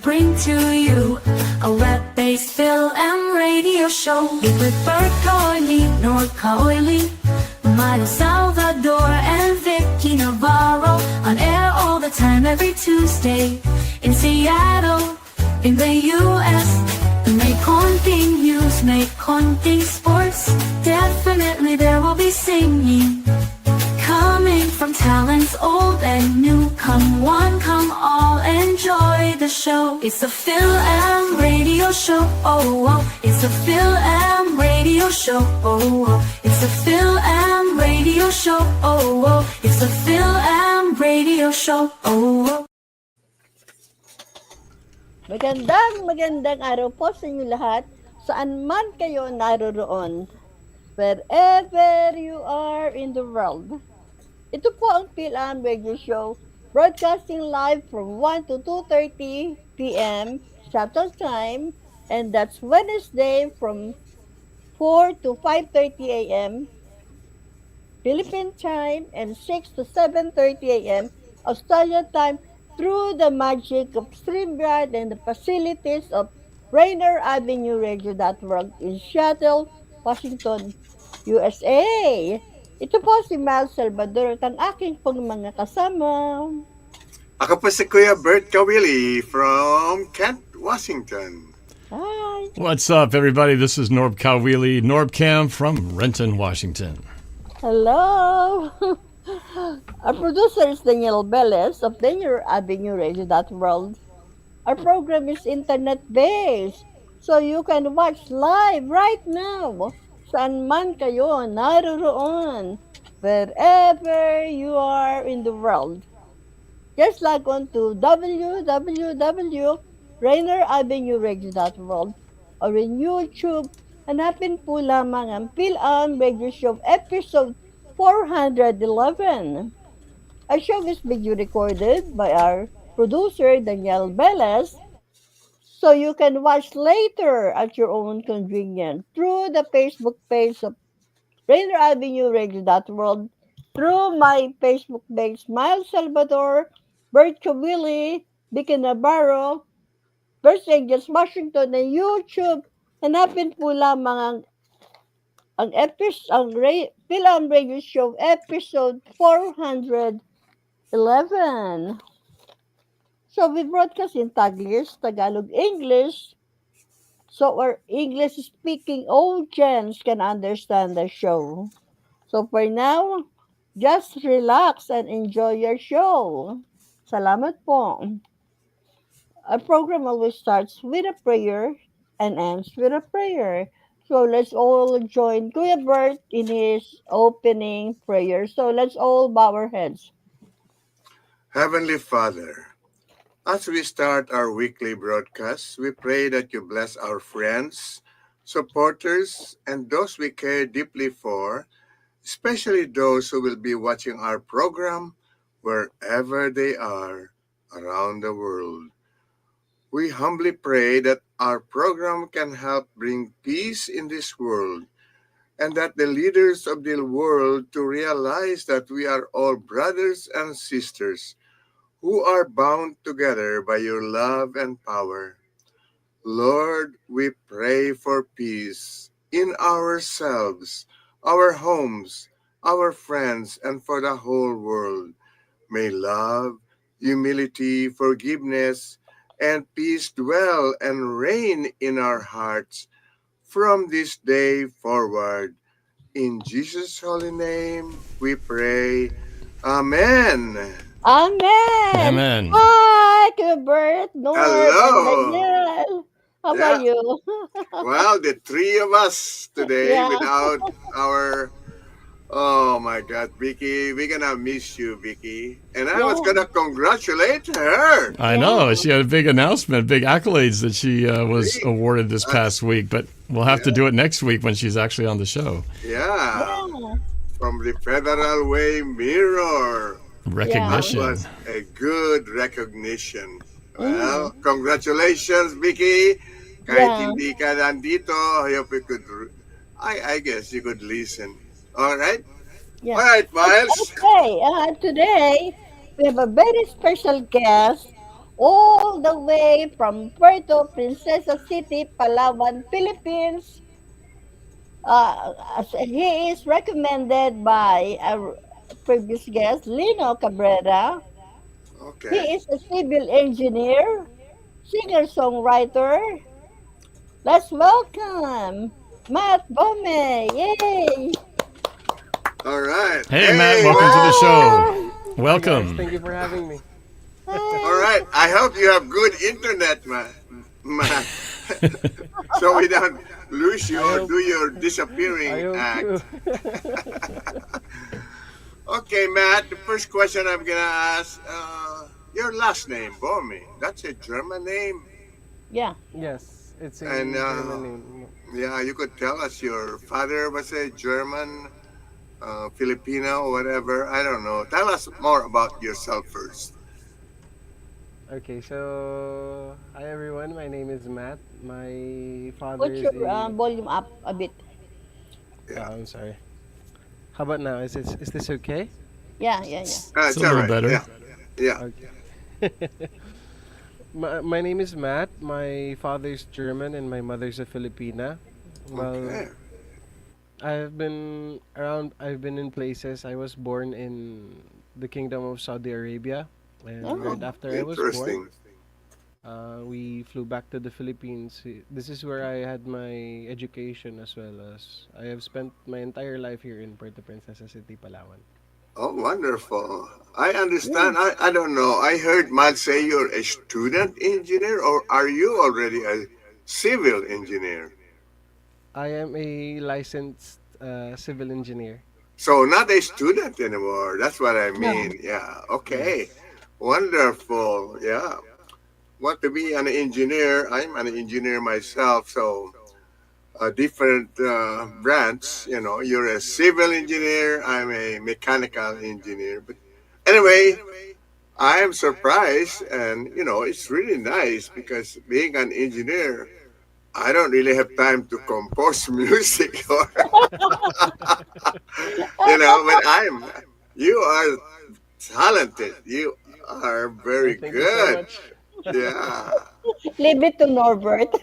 bring to you a web-based Fil-Am Radio Show with Bert Coily, NorbCam, Salvador, and Vicky, Navarro. On air all the time, every Tuesday in Seattle, in the U.S. May konting news, may konting sports. Definitely there will be singing, coming from talents old and new. Come one, come all, enjoy the show. It's a Fil-Am Radio Show. Oh, oh. It's a Fil-Am Radio Show. Oh, oh. It's a Fil-Am Radio Show. Oh, oh. It's a Fil-Am Radio Show. Oh, oh. Magandang araw po sa inyo lahat, saan man kayo naroroon, wherever you are in the world. Ito po ang Fil-Am Radio Show, broadcasting live from 1 to 2:30 p.m. Shuttle time, and that's Wednesday from 4 to 5:30 a.m. Philippine time, and 6 to 7:30 a.m. Australian time, through the magic of StreamYard and the facilities of Rainier Avenue Radio in Seattle, Washington, USA. Ito po si Matt Salvador at ang aking pong mga kasama. Ako po si Kuya Bert from Kent, Washington. Hi. What's up, everybody? This is NorbCam from Renton, Washington. Hello. Our producer is Daniel Velez of Rainier Avenue Radio. Our program is internet-based, so you can watch live right now. Saan man kayo naroroon, wherever you are in the world. Just log on to www.rainieravenueradio.world or in YouTube. Hanapin po lamang ang Fil-Am Radio Show episode 411. Our show is being recorded by our producer, Daniel Velez, so you can watch later at your own convenience through the Facebook page of Rainier Avenue Radio.world, through my Facebook page, Miles Salvador, Bert Coyle, Vicky Navarro, Los Angeles, Washington, na YouTube. Hanapin po lamang ang Fil-Am Radio Show episode 411. So we broadcast in Taglish, Tagalog, English, so our English-speaking audience can understand the show. So for now, just relax and enjoy your show. Salamat po. Our program always starts with a prayer and ends with a prayer. So let's all join Kuya Bert in his opening prayer. So let's all bow our heads. Heavenly Father, as we start our weekly broadcast, we pray that you bless our friends, supporters, and those we care deeply for, especially those who will be watching our program wherever they are around the world. We humbly pray that our program can help bring peace in this world, and that the leaders of the world to realize that we are all brothers and sisters who are bound together by your love and power. Lord, we pray for peace in ourselves, our homes, our friends, and for the whole world. May love, humility, forgiveness, and peace dwell and reign in our hearts from this day forward. In Jesus' holy name, we pray. Amen. Amen. Amen. Hi, Kuya Bert, Norb, Hello. and Daniel. How about you? Well, the three of us today Yeah. without our... Oh my God, Vicky, we're gonna miss you, Vicky. And I was gonna congratulate her. I know. She had a big announcement, big accolades that she was awarded this past week, but we'll have to do it next week when she's actually on the show. Yeah. From the Federal Way Mirror. Recognition. That was a good recognition. Well, congratulations, Vicky. Kahit hindi ka nandito, I hope you could, I guess you could listen. All right? Yeah. All right, Miles. Okay, today we have a very special guest all the way from Puerto Princesa City, Palawan, Philippines. He is recommended by our previous guest, Lino Cabrera. He Okay. is a civil engineer, singer-songwriter. Let's welcome Matt Bohme. Yay! All right. Hey, Matt, Hey, welcome to the Matt. show. Hi guys, Welcome. thank you for having me. All right. I hope you have good internet, Matt. So we don't lose you or hope- do your I disappearing hope act. you. Okay, Matt. The first question I'm gonna ask: your last name, Bomi. That's a German name, Yeah. Yes, it's a and German name. yeah, you could tell us your father was a German, Filipino, whatever. I don't know. Tell us more about yourself first. Okay, so hi everyone. My name is Matt. My father Put is your a. volume up a bit. Oh, Yeah, I'm sorry. How about now? Is this okay? Yeah, yeah, yeah. It's a it's all little right. better. Yeah, yeah. Okay. My name is Matt. My father's German and my mother's a Filipina. Well, Okay. I've been around. I've been in places. I was born in the Kingdom of Saudi Arabia, and Oh, right after I was born, Interesting. we flew back to the Philippines. This is where I had my education as well as I have spent my entire life here in Puerto Princesa City, Palawan. Oh, wonderful. I yeah. understand. I don't know. I heard Matt say you're a student engineer, or are you already a civil engineer? I am a licensed civil engineer. So not a student anymore. That's what I No. mean. Yeah. Okay. Yes. Wonderful. Yeah. Want to be an engineer? I'm an engineer myself. So a different branch. You know, you're a civil engineer. I'm a mechanical engineer. But anyway, I am surprised, and it's really nice because being an engineer, I don't really have time to compose music, or but you are talented. You are Oh, very thank you so good. much. Yeah. Leave it to Norbert.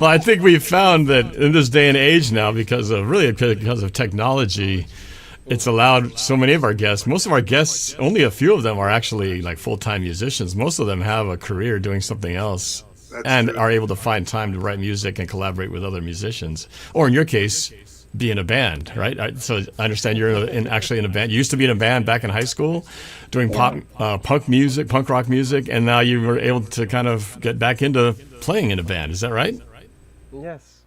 Well, I think we've found that in this day and age now, because of technology, it's allowed so many of our guests. Most of our guests, only a few of them are actually like full-time musicians. Most of them have a career doing something else That's and true. are able to find time to write music and collaborate with other musicians. Or in your case, be in a band, right? So I understand you're actually in a band. You used to be in a band back in high school, doing punk rock music, and now you were able to kind of get back into playing in a band. Is that right? Yes.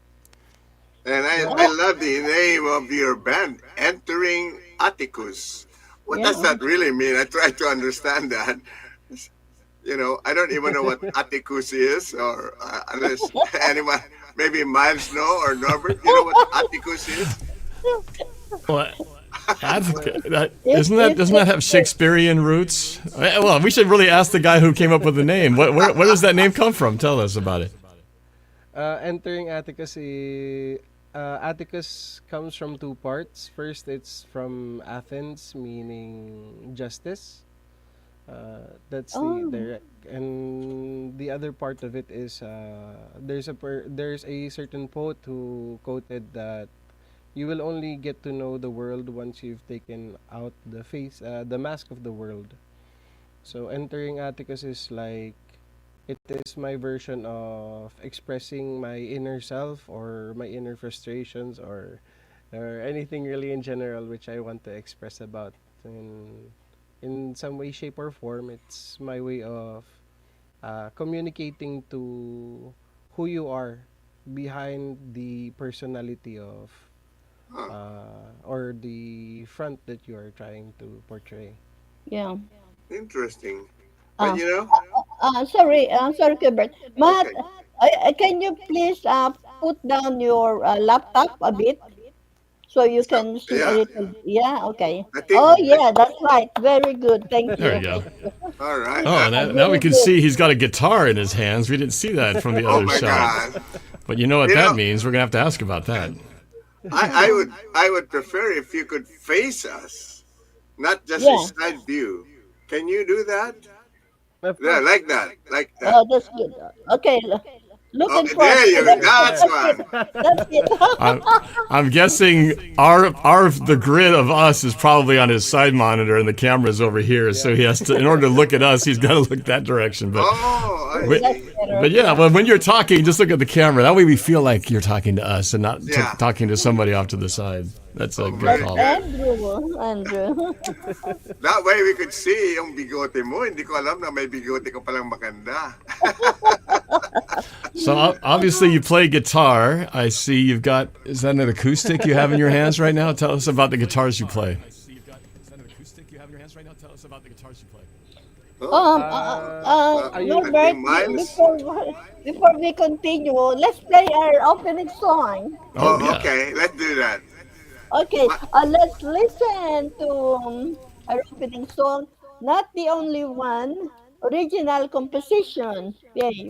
And I Well, love the name of your band, Entering Atticus. What does Yeah. that really mean? I try to understand that. I don't even know what Atticus is, or unless anyone, maybe Miles know, or Norbert. You know what Atticus is? Well, well, isn't that It's doesn't that have Shakespearean roots? Well, we should really ask the guy who came up with the name. Where does that name come from? Tell us about it. Entering Atticus. Atticus comes from two parts. First, it's from Athens, meaning justice. That's the Oh, direct, and the other part of it is there's a certain poet who quoted that you will only get to know the world once you've taken out the mask of the world. So entering Atticus is like it is my version of expressing my inner self or my inner frustrations or anything really in general which I want to express about in some way, shape, or form. It's my way of communicating to who you are behind the personality of Huh, or the front that you are trying to portray. yeah. interesting. But Uh, sorry, Gilbert. Matt, okay. can you please put down your laptop a bit so you So, can see a yeah, little? Yeah, okay. I Oh, think, yeah, that's right. Very good. Thank There you. we go. all right. Oh, now we Very can good. see he's got a guitar in his hands. We didn't see that from the Oh other my shot. God. But you know what You that know, means? We're gonna have to ask about that. I would prefer if you could face us, not just a Yeah. side view. Can you do that? Of Yeah, course. like that. Like that. Oh, that's good. Okay, looking Okay, for there you go. that's That's it. one. That's it. I'm guessing our the grid of us is probably on his side monitor, and the camera's over here. So he has to, in order to look at us, he's got to look that direction. Oh, I But, That's see. better. but yeah, well, when you're talking, just look at the camera. That way, we feel like you're talking to us and not Yeah. talking to somebody off to the side. That's a Oh, good very call. good. Andrew. That way we could see yung bigote mo. Hindi ko alam na may bigote ka palang maganda. So obviously, you play guitar. I see you've got. Is that an acoustic you have in your hands right now? Tell us about the guitars you play. Are you- Norbert, Miles? before we continue, let's play our opening song. Oh, yeah. okay. Let's do that. Okay, let's listen to our opening song, Not the Only One, original composition. Yay.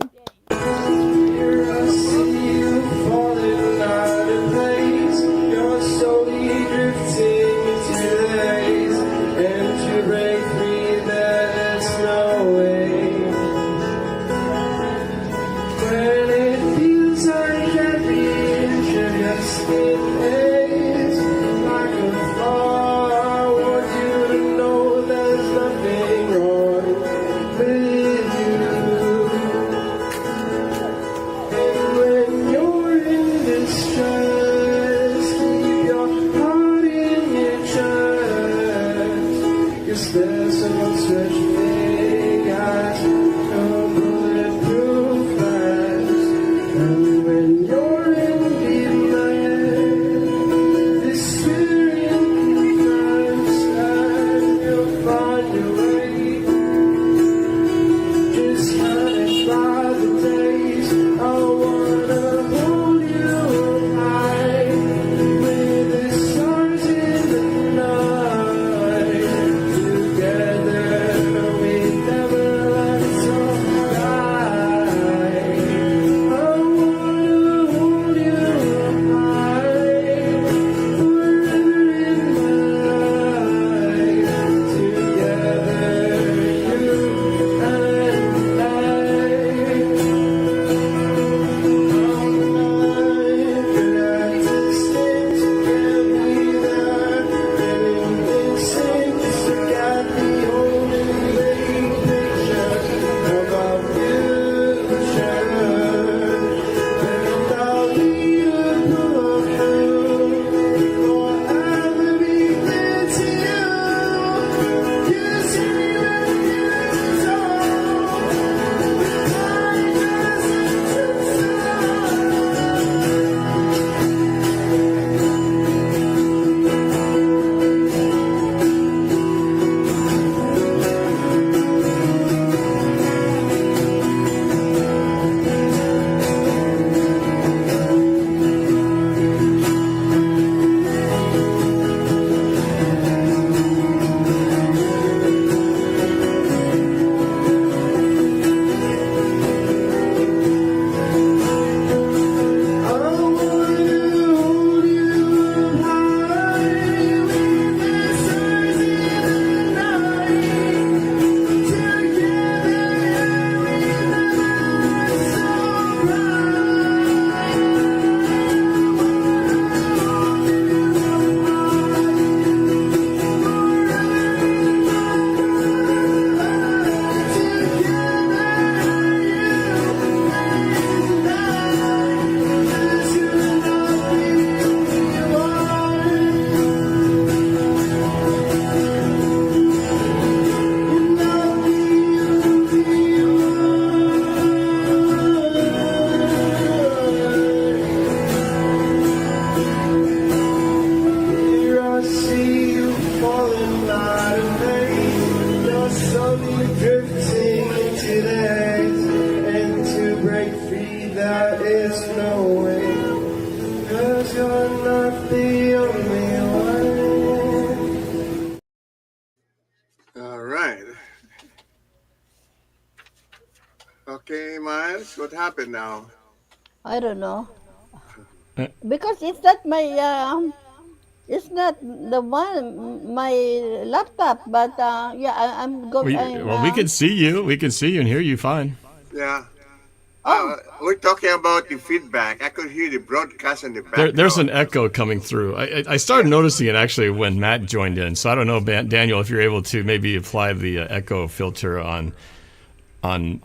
All right. Okay, Miles, what happened now? I don't know. Uh, Because it's not my It's not the one my laptop, but yeah, I'm go. I'm We can see you. We can see you and hear you fine. Yeah. oh We're talking about the feedback. I could hear the broadcast in the There's an background. echo coming through. I started noticing it actually when Matt joined in. So I don't know, Daniel, if you're able to maybe apply the echo filter on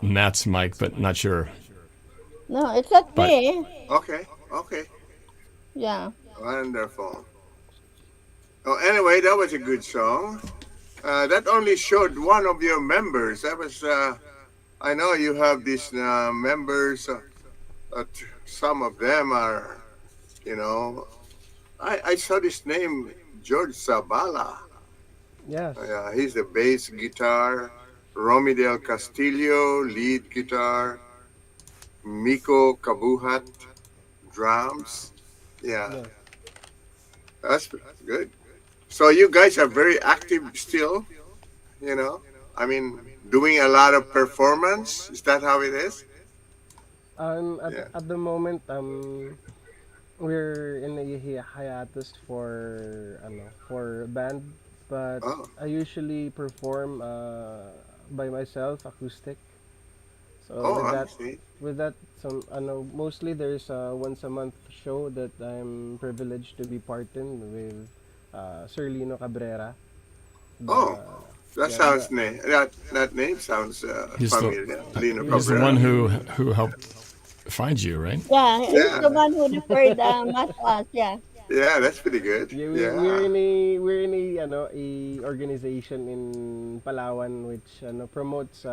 Matt's mic, but not sure. no, it's not But me. Okay, okay. Yeah. Wonderful. Oh, anyway, that was a good song. That only showed one of your members. That was, I know you have these members. Some of them are, you know, I saw this name, George Zabala. Yes. He's the bass guitar. Romy Del Castillo, lead guitar. Miko Kabuhat, drums. Yeah, Yes. that's good. So you guys are very active still, you know? I mean, doing a lot of performance. Is that how it is? Yeah. At the moment, we're in a hiatus for band, but Oh, I usually perform by myself, acoustic. So oh, I see. with that, mostly there's a once a month show that I'm privileged to be part in with Sir Lino Cabrera. Oh, The that yeah the sounds that name sounds he's the familiar. Lino he's the one Cabrera. who helped find you, right? Yeah, he's the Yeah, one who referred Matt to us. Yeah. yeah, that's pretty good. Yeah, Yeah. we're in a organization in Palawan which promotes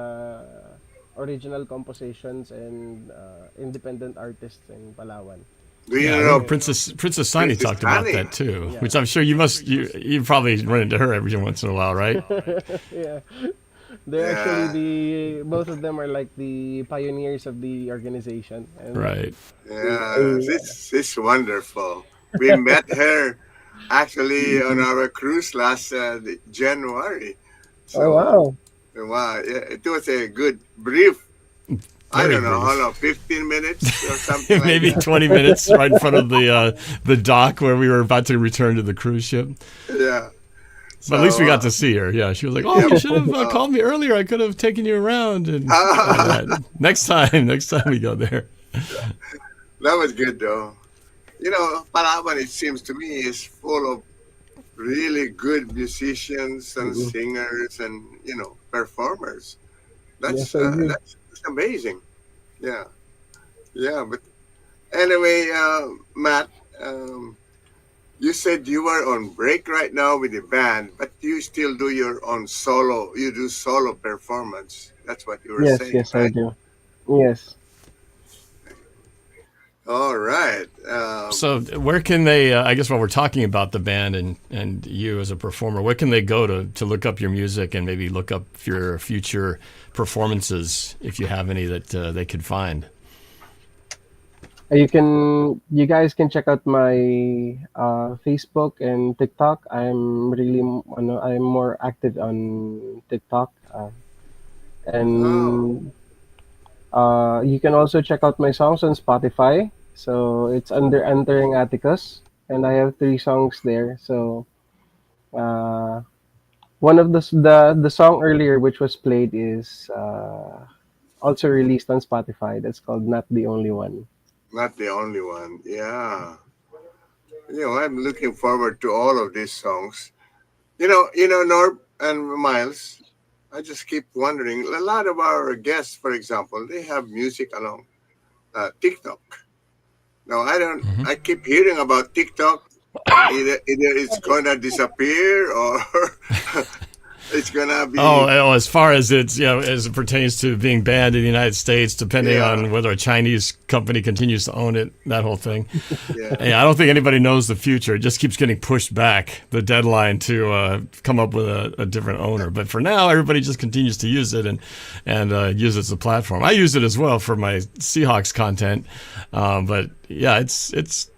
original compositions and independent artists in Palawan. Do you Yeah, I remember know Princess Sani Princess talked about Annie? that too, Yeah. which I'm sure you probably run into her every once in a while, right? Yeah. They're actually Yeah, the both of them are like the pioneers of the organization, and Right. yeah. This is wonderful. We met her actually on our cruise last January. oh So wow. wow, yeah, it was a good brief. I Very don't know how brief. long, 15 minutes or something like Maybe that. 20 minutes right in front of the dock where we were about to return to the cruise ship. Yeah. But at least So we got to see her. Yeah, she was like, "Oh, yeah. you should have called me earlier. I could have taken you around and all that. Next time we go there." That was good though. You know, Palawan, it seems to me, is full of really good musicians and Mm-mm. singers and performers. Yes, I agree. That's amazing. Yeah, yeah. But anyway, Matt, um, you said you were on break right now with the band, but you still do your own solo. You do solo performance. That's what you were Yes, saying, yes, I right? do. Yes. All right. So, where can they? I guess while we're talking about the band and you as a performer, where can they go to look up your music and maybe look up your future performances if you have any that they could find? You guys can check out my Facebook and TikTok. I'm more active on TikTok, Oh, and you can also check out my songs on Spotify. So it's under Entering Atticus, and I have 3 songs there. So uh, one of the song earlier which was played is also released on Spotify. That's called Not the Only One. not the only one. Yeah. I'm looking forward to all of these songs. Norb and Miles, I just keep wondering. A lot of our guests, for example, they have music along TikTok. Now, I don't. Hmm. I keep hearing about TikTok. Either it's gonna disappear or it's gonna be. As far as as it pertains to being banned in the United States, depending Yeah, on whether a Chinese company continues to own it, that whole thing. yeah. Yeah, I don't think anybody knows the future. It just keeps getting pushed back, the deadline to come up with a different owner. But for now, everybody just continues to use it and use it as a platform. I use it as well for my Seahawks content. But yeah, it's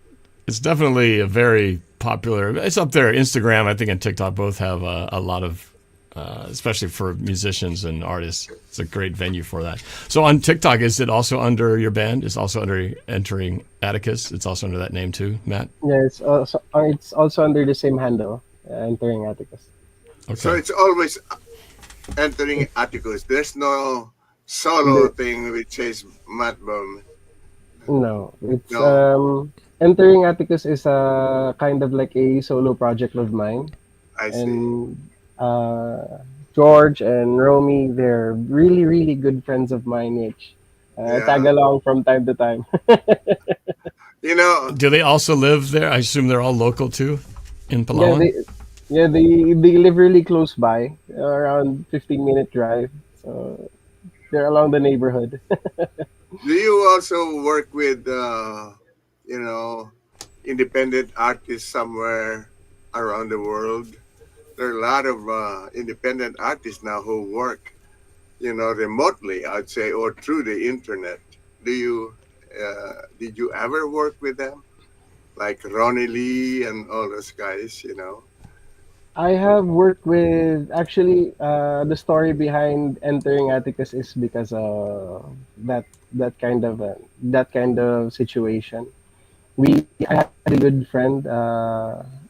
definitely a very popular. It's up there. Instagram, I think, and TikTok both have a lot of especially for musicians and artists. It's a great venue for that. So on TikTok, is it also under your band? It's also under Entering Atticus. It's also under that name too, Matt. Yeah, it's also under the same handle, Entering Atticus. Okay. So it's always Entering Atticus. There's no solo thing which is Matt Bohme. No, it's No. Entering Atticus is a kind of like a solo project of mine, I see. and George and Romy, they're really really good friends of mine. Each tag Yeah. along from time to time. You know, Do they also live there? I assume they're all local too, in Yeah, Palawan. they live really close by, around 15-minute drive. So they're along the neighborhood. do you also work with, you know, independent artists somewhere around the world? There are a lot of independent artists now who work, remotely, I'd say, or through the internet. Do you, did you ever work with them? Like Ronnie Lee and all those guys? I have worked with, actually, the story behind Entering Atticus is because of that kind of situation. I had a good friend,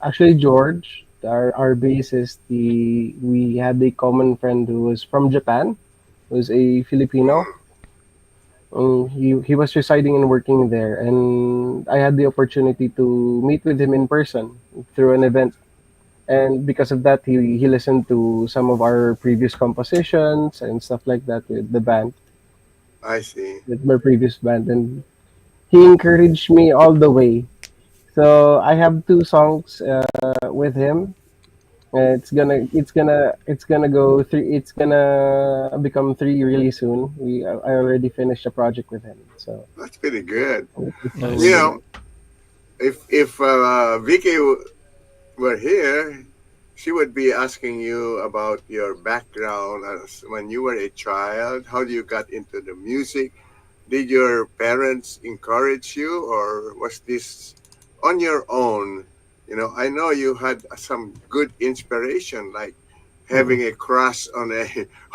actually George, our bassist. We had a common friend who was from Japan, who was a Filipino. He was residing and working there, and I had the opportunity to meet with him in person through an event. And because of that, he listened to some of our previous compositions and stuff like that with the band, I see. with my previous band, and he encouraged me all the way. So I have two songs with him. It's gonna go three. It's gonna become three really soon. I already finished a project with him, so That's pretty good. it's Nice. You already. know, if Vicky were here, she would be asking you about your background as when you were a child. How you got into the music? Did your parents encourage you, or was this on your own? I know you had some good inspiration, like Mhm. having a crush on a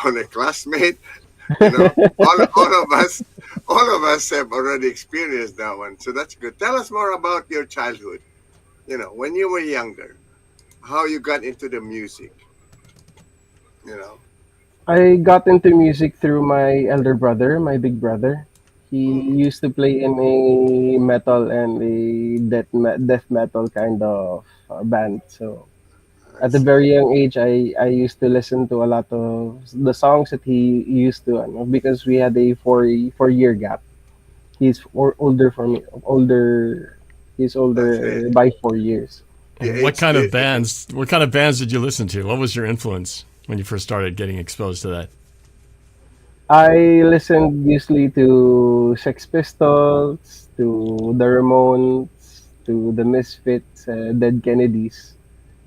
on a classmate. All of us have already experienced that one, so that's good. Tell us more about your childhood. When you were younger, how you got into the music. You know. I got into music through my elder brother, my big brother. He Mm, used to play in a metal and a death metal kind of band. So I at the see. very young age, I used to listen to a lot of the songs that he used to, because we had a 4 year gap. Older for me, older. He's I see. older by 4 years. The What age kind of did. bands? What kind of bands did you listen to? What was your influence when you first started getting exposed to that? I listened usually to Sex Pistols, to the Ramones, to the Misfits, Dead Kennedys.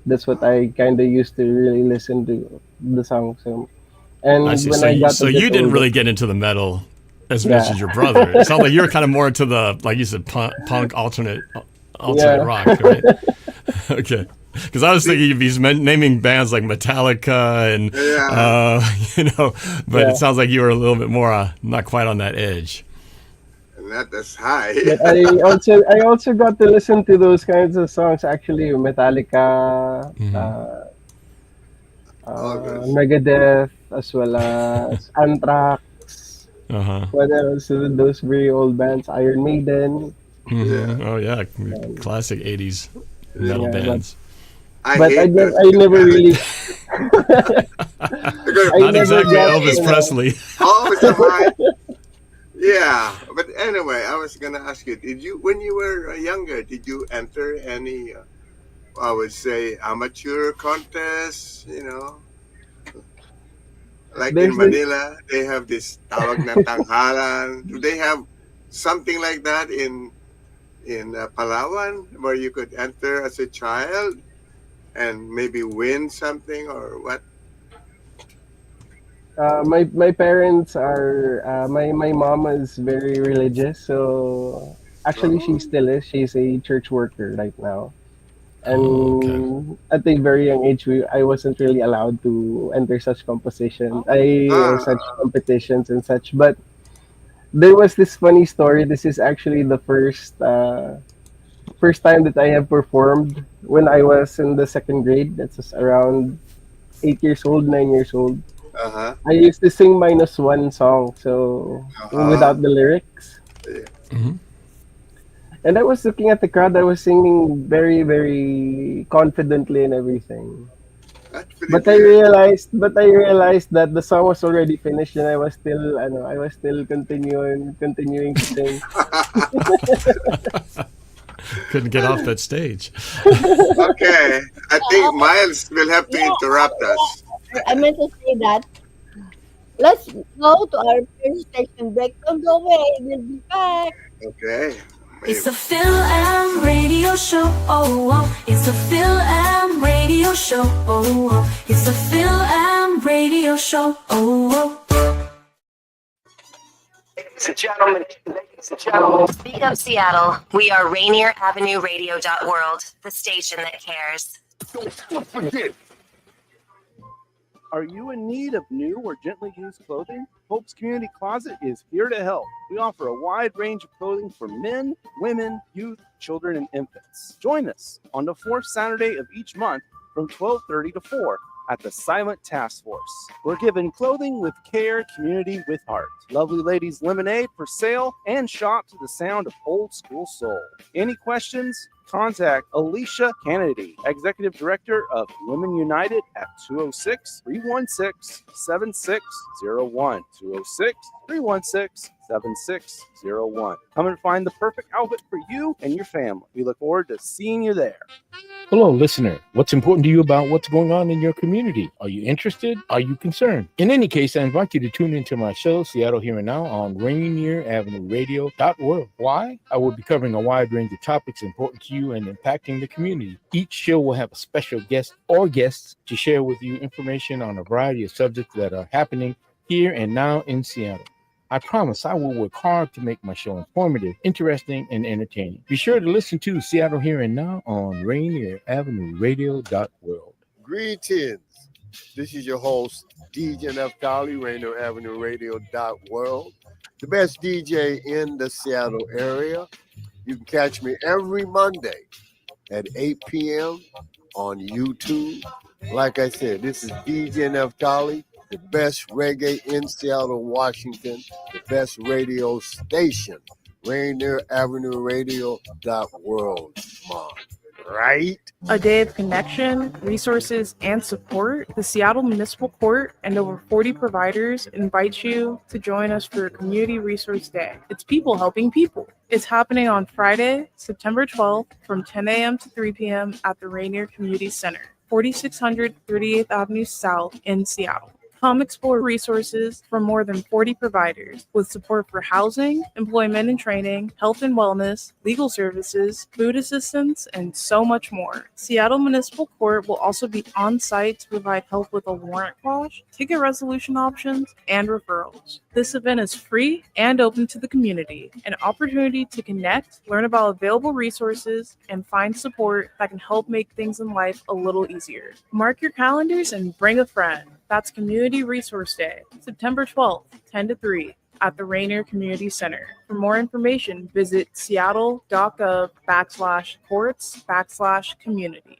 That's what I kind of used to really listen to the songs. I And see. when So I you, got so a bit you didn't older, really get into the metal as much yeah, as your brother. It sounds like you were kind of more into the, like you said, punk alternate yeah, rock, right? Okay. Because I was thinking you'd be naming bands like Metallica and, Yeah, but it yeah. sounds like you were a little bit more not quite on that edge. not as high. But I also got to listen to those kinds of songs. Actually, Metallica, Hmm. August. Megadeth, as well as Anthrax. Uh huh. What else? Those very old bands, Iron Maiden. Yeah, Oh yeah, Um, classic '80s yeah. metal yeah, but bands. I but I hate never those I never Metallica. really Because I Not never exactly got Elvis Presley. always am I. Yeah, but anyway, I was gonna ask you: Did you, when you were younger, did you enter any? I would say amateur contests. Like in there's this Manila, they have this tawag na tanghalan. Do they have something like that in Palawan where you could enter as a child and maybe win something or what? my parents are my mom is very religious, so actually she Oh, still is. She's a church worker right now. Okay. And at a very young age, I wasn't really allowed to enter such competitions. Such Ah, competitions and such. But there was this funny story. This is actually the first time that I have performed when I was in the second grade. That's just around 8 years old, 9 years old. uh-huh, I used to sing minus one song, so uh-huh. without the lyrics. Yeah, Hmm. And I was looking at the crowd. I was singing very, very confidently and everything. that's pretty good. But I realized that the song was already finished, and I was still continuing to sing. Couldn't get off that stage. Okay, I think Uh, Miles will have to yeah, interrupt us. I meant to say that. Let's go to our first station break. Don't go away. We'll be back. Okay. It's the Fil-Am Radio Show. Oh, oh. It's the Fil-Am Radio Show. Oh, oh. It's the Fil-Am Radio Show. Oh, oh. Speak of Seattle, we are Rainier Avenue Radio.world, the station that cares. Are you in need of new or gently used clothing? Hope's Community Closet is here to help. We offer a wide range of clothing for men, women, youth, children, and infants. Join us on the fourth Saturday of each month from 12:30 to 4 at the Silent Task Force. We're giving clothing with care, community with heart. Lovely Ladies Lemonade for sale, and shop to the sound of old school soul. Any questions? Contact Alicia Kennedy, Executive Director of Women United at 206-316-7601. 206-316-7601. Come and find the perfect outfit for you and your family. We look forward to seeing you there. Hello, listener. What's important to you about what's going on in your community? Are you interested? Are you concerned? In any case, I invite you to tune into my show, Seattle Here and Now, on Rainier Avenue Radio.world. Why? I will be covering a wide range of topics important to you and impacting the community. Each show will have a special guest or guests to share with you information on a variety of subjects that are happening here and now in Seattle. I promise I will work hard to make my show informative, interesting, and entertaining. Be sure to listen to Seattle Here and Now on Rainier Avenue Radio.world. Greetings. This is your host, DJ Neftali, Rainier Avenue Radio.world, the best DJ in the Seattle area. You can catch me every Monday at 8 p.m. on YouTube. Like I said, this is DJ Neftali, the best reggae in Seattle, Washington, the best radio station, Rainier Avenue Radio.world. Come on, right? A day of connection, resources, and support. The Seattle Municipal Court and over 40 providers invite you to join us for Community Resource Day. It's people helping people. It's happening on Friday, September 12th from 10 a.m. to 3 p.m. at the Rainier Community Center, 4600 38th Avenue South in Seattle. Come explore resources from more than 40 providers with support for housing, employment and training, health and wellness, legal services, food assistance, and so much more. Seattle Municipal Court will also be on site to provide help with a warrant quash, ticket resolution options, and referrals. This event is free and open to the community, an opportunity to connect, learn about available resources, and find support that can help make things in life a little easier. Mark your calendars and bring a friend. That's Community Resource Day, September 12th, 10 to 3 at the Rainier Community Center. For more information, visit seattle.gov/courts/community.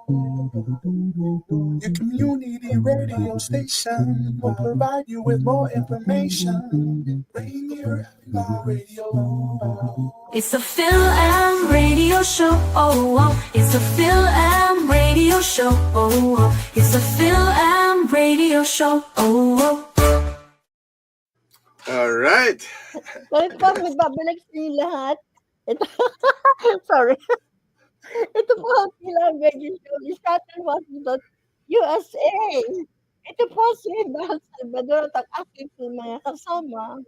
Your community radio station will provide you with more information. Rainier Avenue Radio. It's the Fil-Am Radio Show. Oh, oh. It's the Fil-Am Radio Show. Oh, oh. It's the Fil-Am Radio Show. Oh, oh. All right. Bakit po, may babalik sa inyo lahat? Ito, sorry. Ito po ang Fil-Am Radio Show ni Seattle, Washington, USA. Ito po si Salvador at ang aking mga kasama.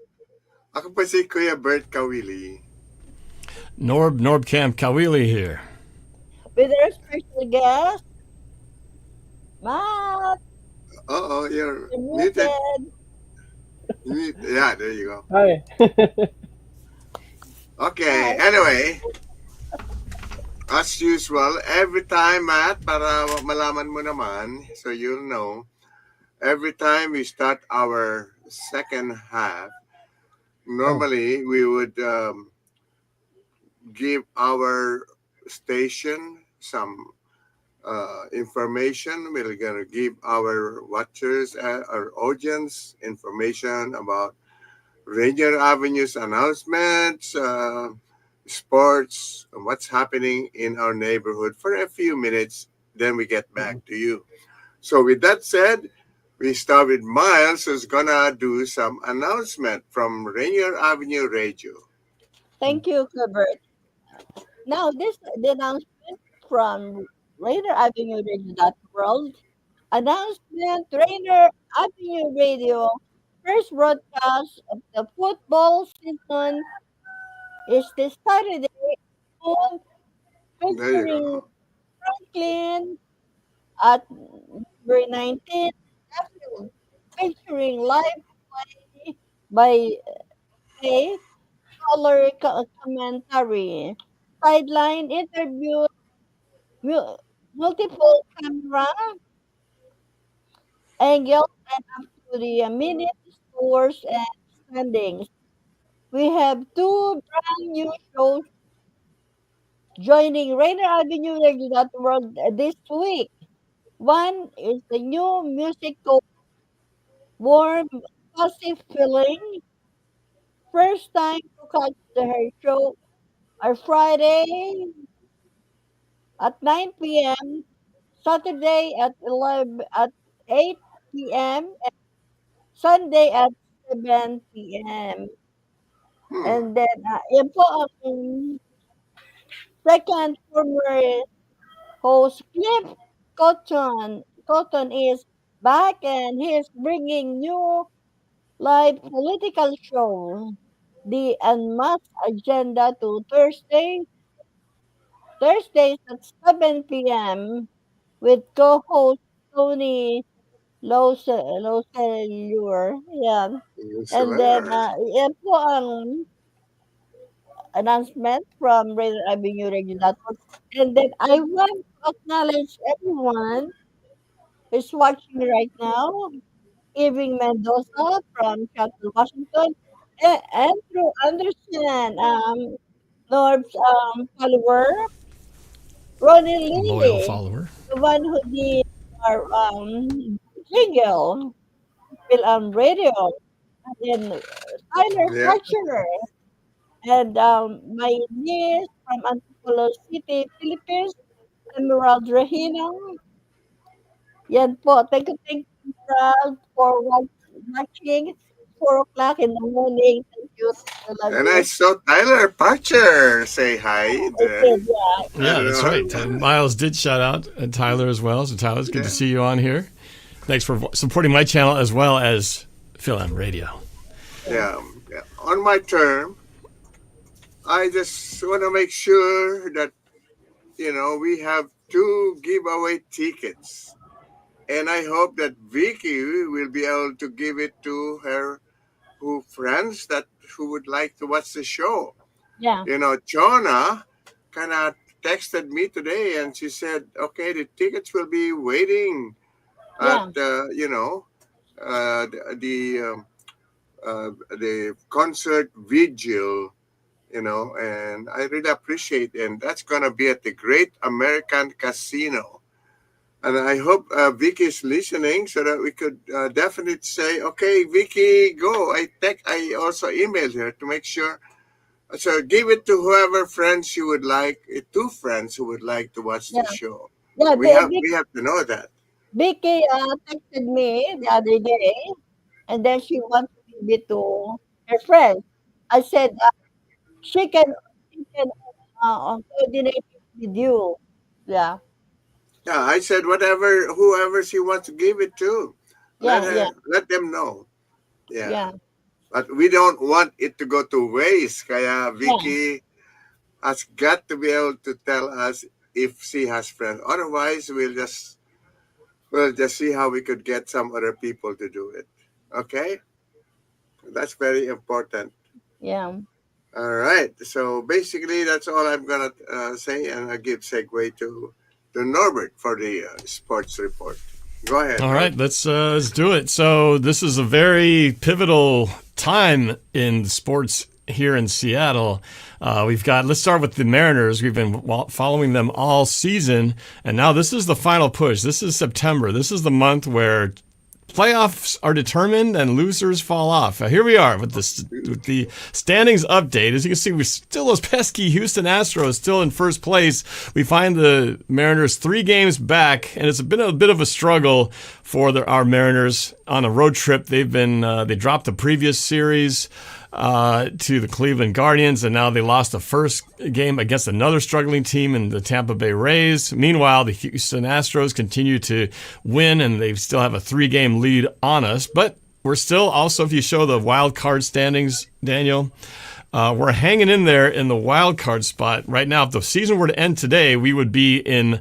Ako pa si Kuya Bert Kawili. NorbCam Kawili here. With our special guest, Matt. Uh-oh, you're Muted. muted. Yeah, there you go. Hi. Okay, anyway, As usual, every time, Matt, para malaman mo naman, so you'll know, every time we start our second half, Oh, normally we would give our station some information. We're going to give our watchers, our audience, information about Rainier Avenue's announcements, sports, what's happening in our neighborhood for a few minutes. Then we get back to you. So, with that said, we start with Miles, who's gonna do some announcement from Rainier Avenue Radio. Thank you, Kuya Bert. Now, this the announcement from Rainier Avenue Radio World. Announcement Rainier Avenue Radio. First broadcast of the football season is this Saturday noon, There you featuring go. Franklin at number 19, Sheffield, featuring live by a color commentary, sideline interview, mu- multiple camera angles, and up to the minute scores and standings. We have two brand new shows joining Rainer Avenue Regular World this week. One is the new music called Warm Fuzzy Feeling. First time to catch the her show are Friday at 9 p.m., Saturday at 11 at 8 p.m., and Sunday at 7 p.m. Hmm. And then yan po ang second former host Cliff Cotton is back and he is bringing new live political show, the Unmasked Agenda, to Thursdays at 7 p.m. with co-host Tony Loselure. Yan. Yes, And then, well. yan po ang announcement from Radio Avenue Regulator. And then, I want to acknowledge everyone who's watching right now. Irving Mendoza from Seattle, Washington, and Andrew Anderson, Norb's follower, Ronnie Loyal Lee, follower. the one who did our jingle, Fil-Am Radio, and then Tyler Yeah. Fletcher, and my niece from Antipolo City, Philippines, Emerald Regina. Yan po. Thank you, Emerald, for watching. 4 o'clock in the morning. Thank you. I love And I you. saw Tyler Parcher say hi I there. did, yeah. I Yeah, don't that's right. know. Miles did shout out Tyler as well. So Tyler, it's good to Yeah. see you on here. Thanks for supporting my channel as well as Fil-Am Radio. Yeah. Yeah. On my term, I just want to make sure that, we have two giveaway tickets. And I hope that Vicky will be able to give it to her friends that who would like to watch the show. Yeah. Jonah kind of texted me today and she said, okay, the tickets will be waiting at, Yeah. the concert vigil, and I really appreciate it. And that's going to be at the Great American Casino. And I hope Vicky is listening so that we could definitely say, okay, Vicky, go. I also emailed her to make sure. So give it to whoever friends you would like, two friends who would like to watch the Yeah. show. Yeah. We have to know that. Vicky texted me the other day, and then she wants to give it to her friend. I said she can coordinate it with you. Yeah. Yeah, I said whoever she wants to give it to, Yeah. Yeah. let them know. Yeah, Yeah. but we don't want it to go to waste. Kaya Yeah. Vicky has got to be able to tell us if she has friends. Otherwise, we'll just see how we could get some other people to do it. Okay, that's very important. Yeah. All right. So basically, that's all I'm gonna say, and I give segue to Norbert for the sports report. Go ahead. All right, let's do it. So this is a very pivotal time in sports here in Seattle. Let's start with the Mariners. We've been following them all season, and now this is the final push. This is September. This is the month where playoffs are determined and losers fall off. Here we are with the standings update. As you can see, we're still those pesky Houston Astros still in first place. We find the Mariners 3 games back, and it's been a bit of a struggle for our Mariners on a road trip. They dropped the previous series to the Cleveland Guardians, and now they lost the first game against another struggling team in the Tampa Bay Rays. Meanwhile, the Houston Astros continue to win, and they still have a 3-game lead on us. But we're still also, if you show the wild card standings, Daniel, we're hanging in there in the wild card spot right now. If the season were to end today, we would be in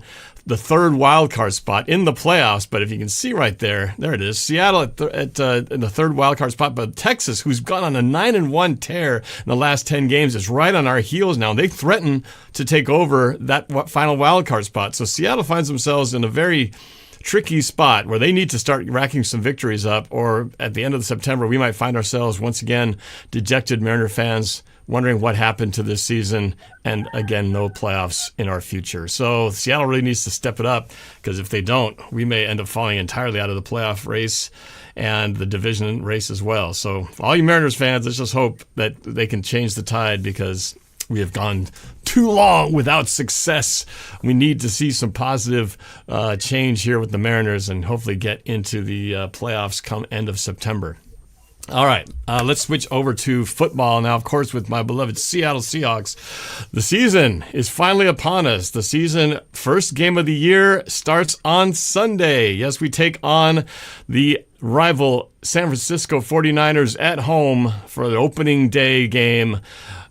the third wild card spot in the playoffs. But if you can see right there it is. Seattle in the third wild card spot. But Texas, who's gone on a 9-1 tear in the last 10 games, is right on our heels now. They threaten to take over that final wild card spot. So Seattle finds themselves in a very tricky spot where they need to start racking some victories up, or at the end of September, we might find ourselves once again dejected Mariner fans wondering what happened to this season, and again, no playoffs in our future. So Seattle really needs to step it up, because if they don't, we may end up falling entirely out of the playoff race and the division race as well. So all you Mariners fans, let's just hope that they can change the tide, because we have gone too long without success. We need to see some positive change here with the Mariners and hopefully get into the playoffs come end of September. All right, let's switch over to football now, of course, with my beloved Seattle Seahawks. The season is finally upon us. The season first game of the year starts on Sunday. Yes, we take on the rival San Francisco 49ers at home for the opening day game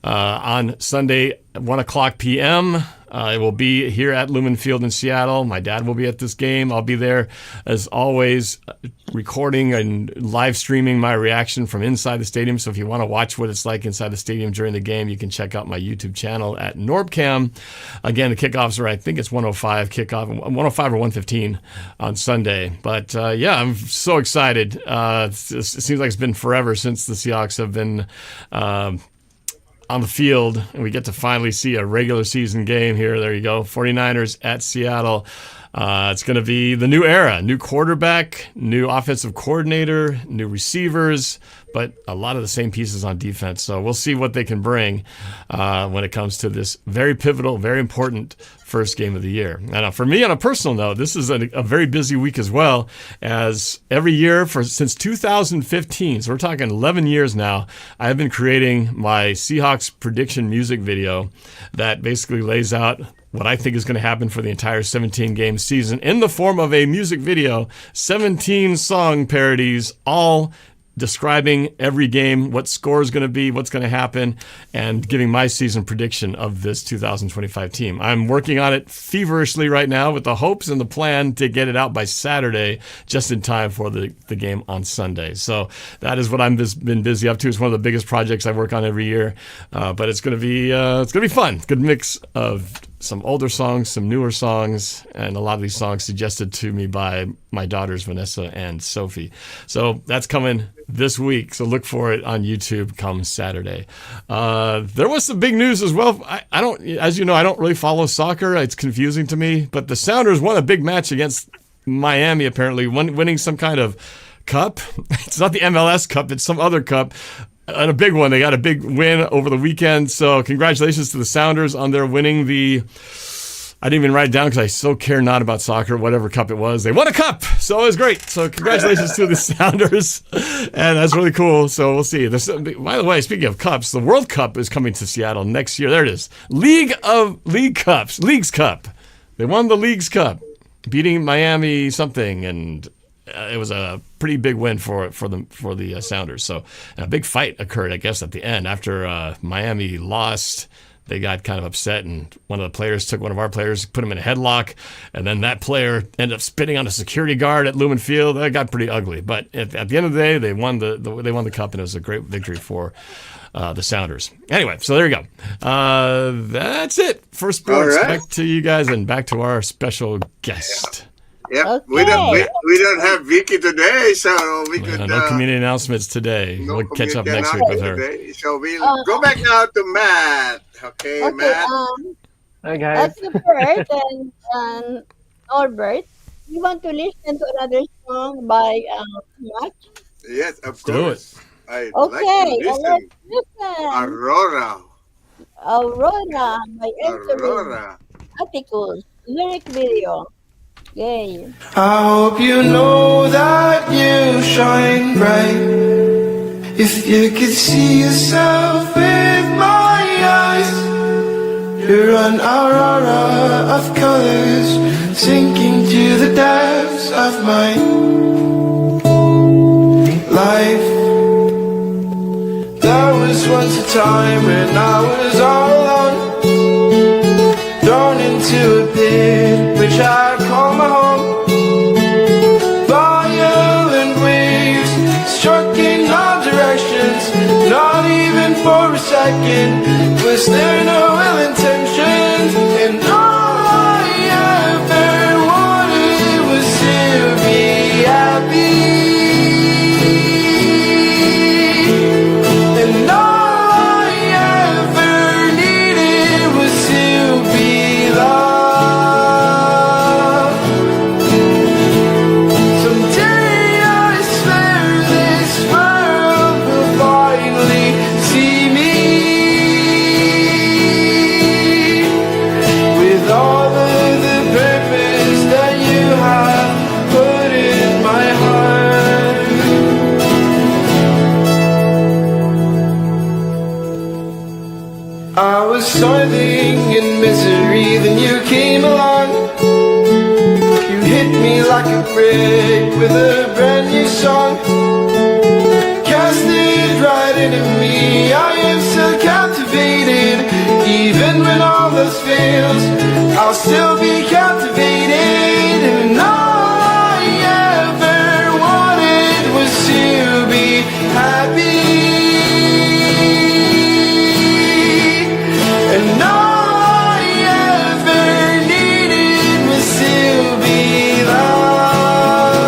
on Sunday at 1 o'clock p.m. It will be here at Lumen Field in Seattle. My dad will be at this game. I'll be there, as always, recording and live streaming my reaction from inside the stadium. So if you want to watch what it's like inside the stadium during the game, you can check out my YouTube channel at NorbCam. Again, the kickoffs are, I think it's 105 kickoff, 105 or 115 on Sunday. But yeah, I'm so excited. It seems like it's been forever since the Seahawks have been on the field, and we get to finally see a regular season game here. There you go. 49ers at Seattle. It's going to be the new era, new quarterback, new offensive coordinator, new receivers, but a lot of the same pieces on defense. So we'll see what they can bring when it comes to this very pivotal, very important first game of the year. Now, for me, on a personal note, this is a very busy week as well, as every year since 2015, so we're talking 11 years now, I've been creating my Seahawks prediction music video that basically lays out what I think is going to happen for the entire 17-game season in the form of a music video, 17 song parodies, all describing every game, what score is going to be, what's going to happen, and giving my season prediction of this 2025 team. I'm working on it feverishly right now with the hopes and the plan to get it out by Saturday, just in time for the game on Sunday. So that is what I've been busy up to. It's one of the biggest projects I work on every year, but it's going to be fun. Good mix of some older songs, some newer songs, and a lot of these songs suggested to me by my daughters, Vanessa and Sophie. So that's coming this week. So look for it on YouTube come Saturday. There was some big news as well. I don't, as you know, I don't really follow soccer. It's confusing to me, but the Sounders won a big match against Miami, apparently, winning some kind of cup. It's not the MLS Cup, it's some other cup. And a big one. They got a big win over the weekend. So congratulations to the Sounders on their winning I didn't even write it down because I so care not about soccer, whatever cup it was. They won a cup. So it was great. So congratulations to the Sounders. And that's really cool. So we'll see. By the way, speaking of cups, the World Cup is coming to Seattle next year. There it is. Leagues Cup. They won the Leagues Cup, beating Miami something, and it was a pretty big win for the Sounders. So a big fight occurred, I guess, at the end after Miami lost. they got kind of upset, and one of the players took one of our players, put him in a headlock, and then that player ended up spitting on a security guard at Lumen Field. That got pretty ugly, but at the end of the day, they won the cup, and it was a great victory for the Sounders. Anyway, so there you go. That's it for sports. All right. Back to you guys, and back to our special guest. Yep. Okay. We don't have Vicky today, so we could No community announcements today. no We'll catch up community next week with her. today. So we'll go back now to Matt. Okay, Okay, Matt. Hi guys. Bert and Norbert, you want to listen to another song by Matt? Yes, of do course. I'd Okay, like to let's listen. listen. Aurora. Aurora by Entering Aurora. Atticus. Lyric video. Yay. I hope you know that you shine bright. If you could see yourself with my eyes, you're an aurora of colors, sinking to the depths of my life. There was once a time when I was all alone, thrown into a pit which I call my home. Violent waves struck in all directions, not even for a second was there no ill intentions. And all I ever wanted was to be happy. And all I ever needed was to be loved. Someday I swear this world will finally see me with all of the purpose that you have put in my heart. I was soiling in misery, then you came along. You hit me like a brick with a brand new song. Cast it right into me, I am still captivated. Even when all else fails, I'll still be captivated. And all I ever wanted was to be happy. And all I ever needed was to be loved.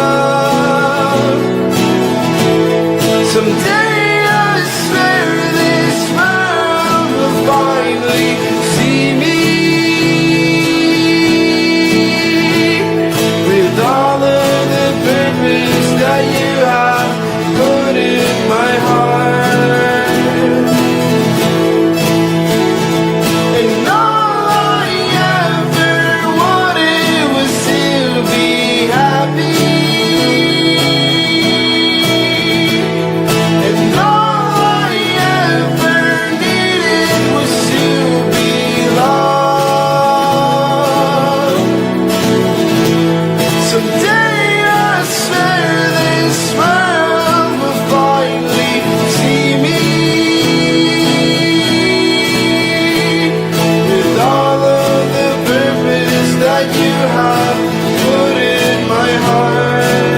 Someday I swear this world will finally see me with all of the purpose that you have put in my heart. And all I ever wanted was to be happy. And all I ever needed was to be loved. Someday I swear this world will finally see me with all of the purpose that you have put in my heart.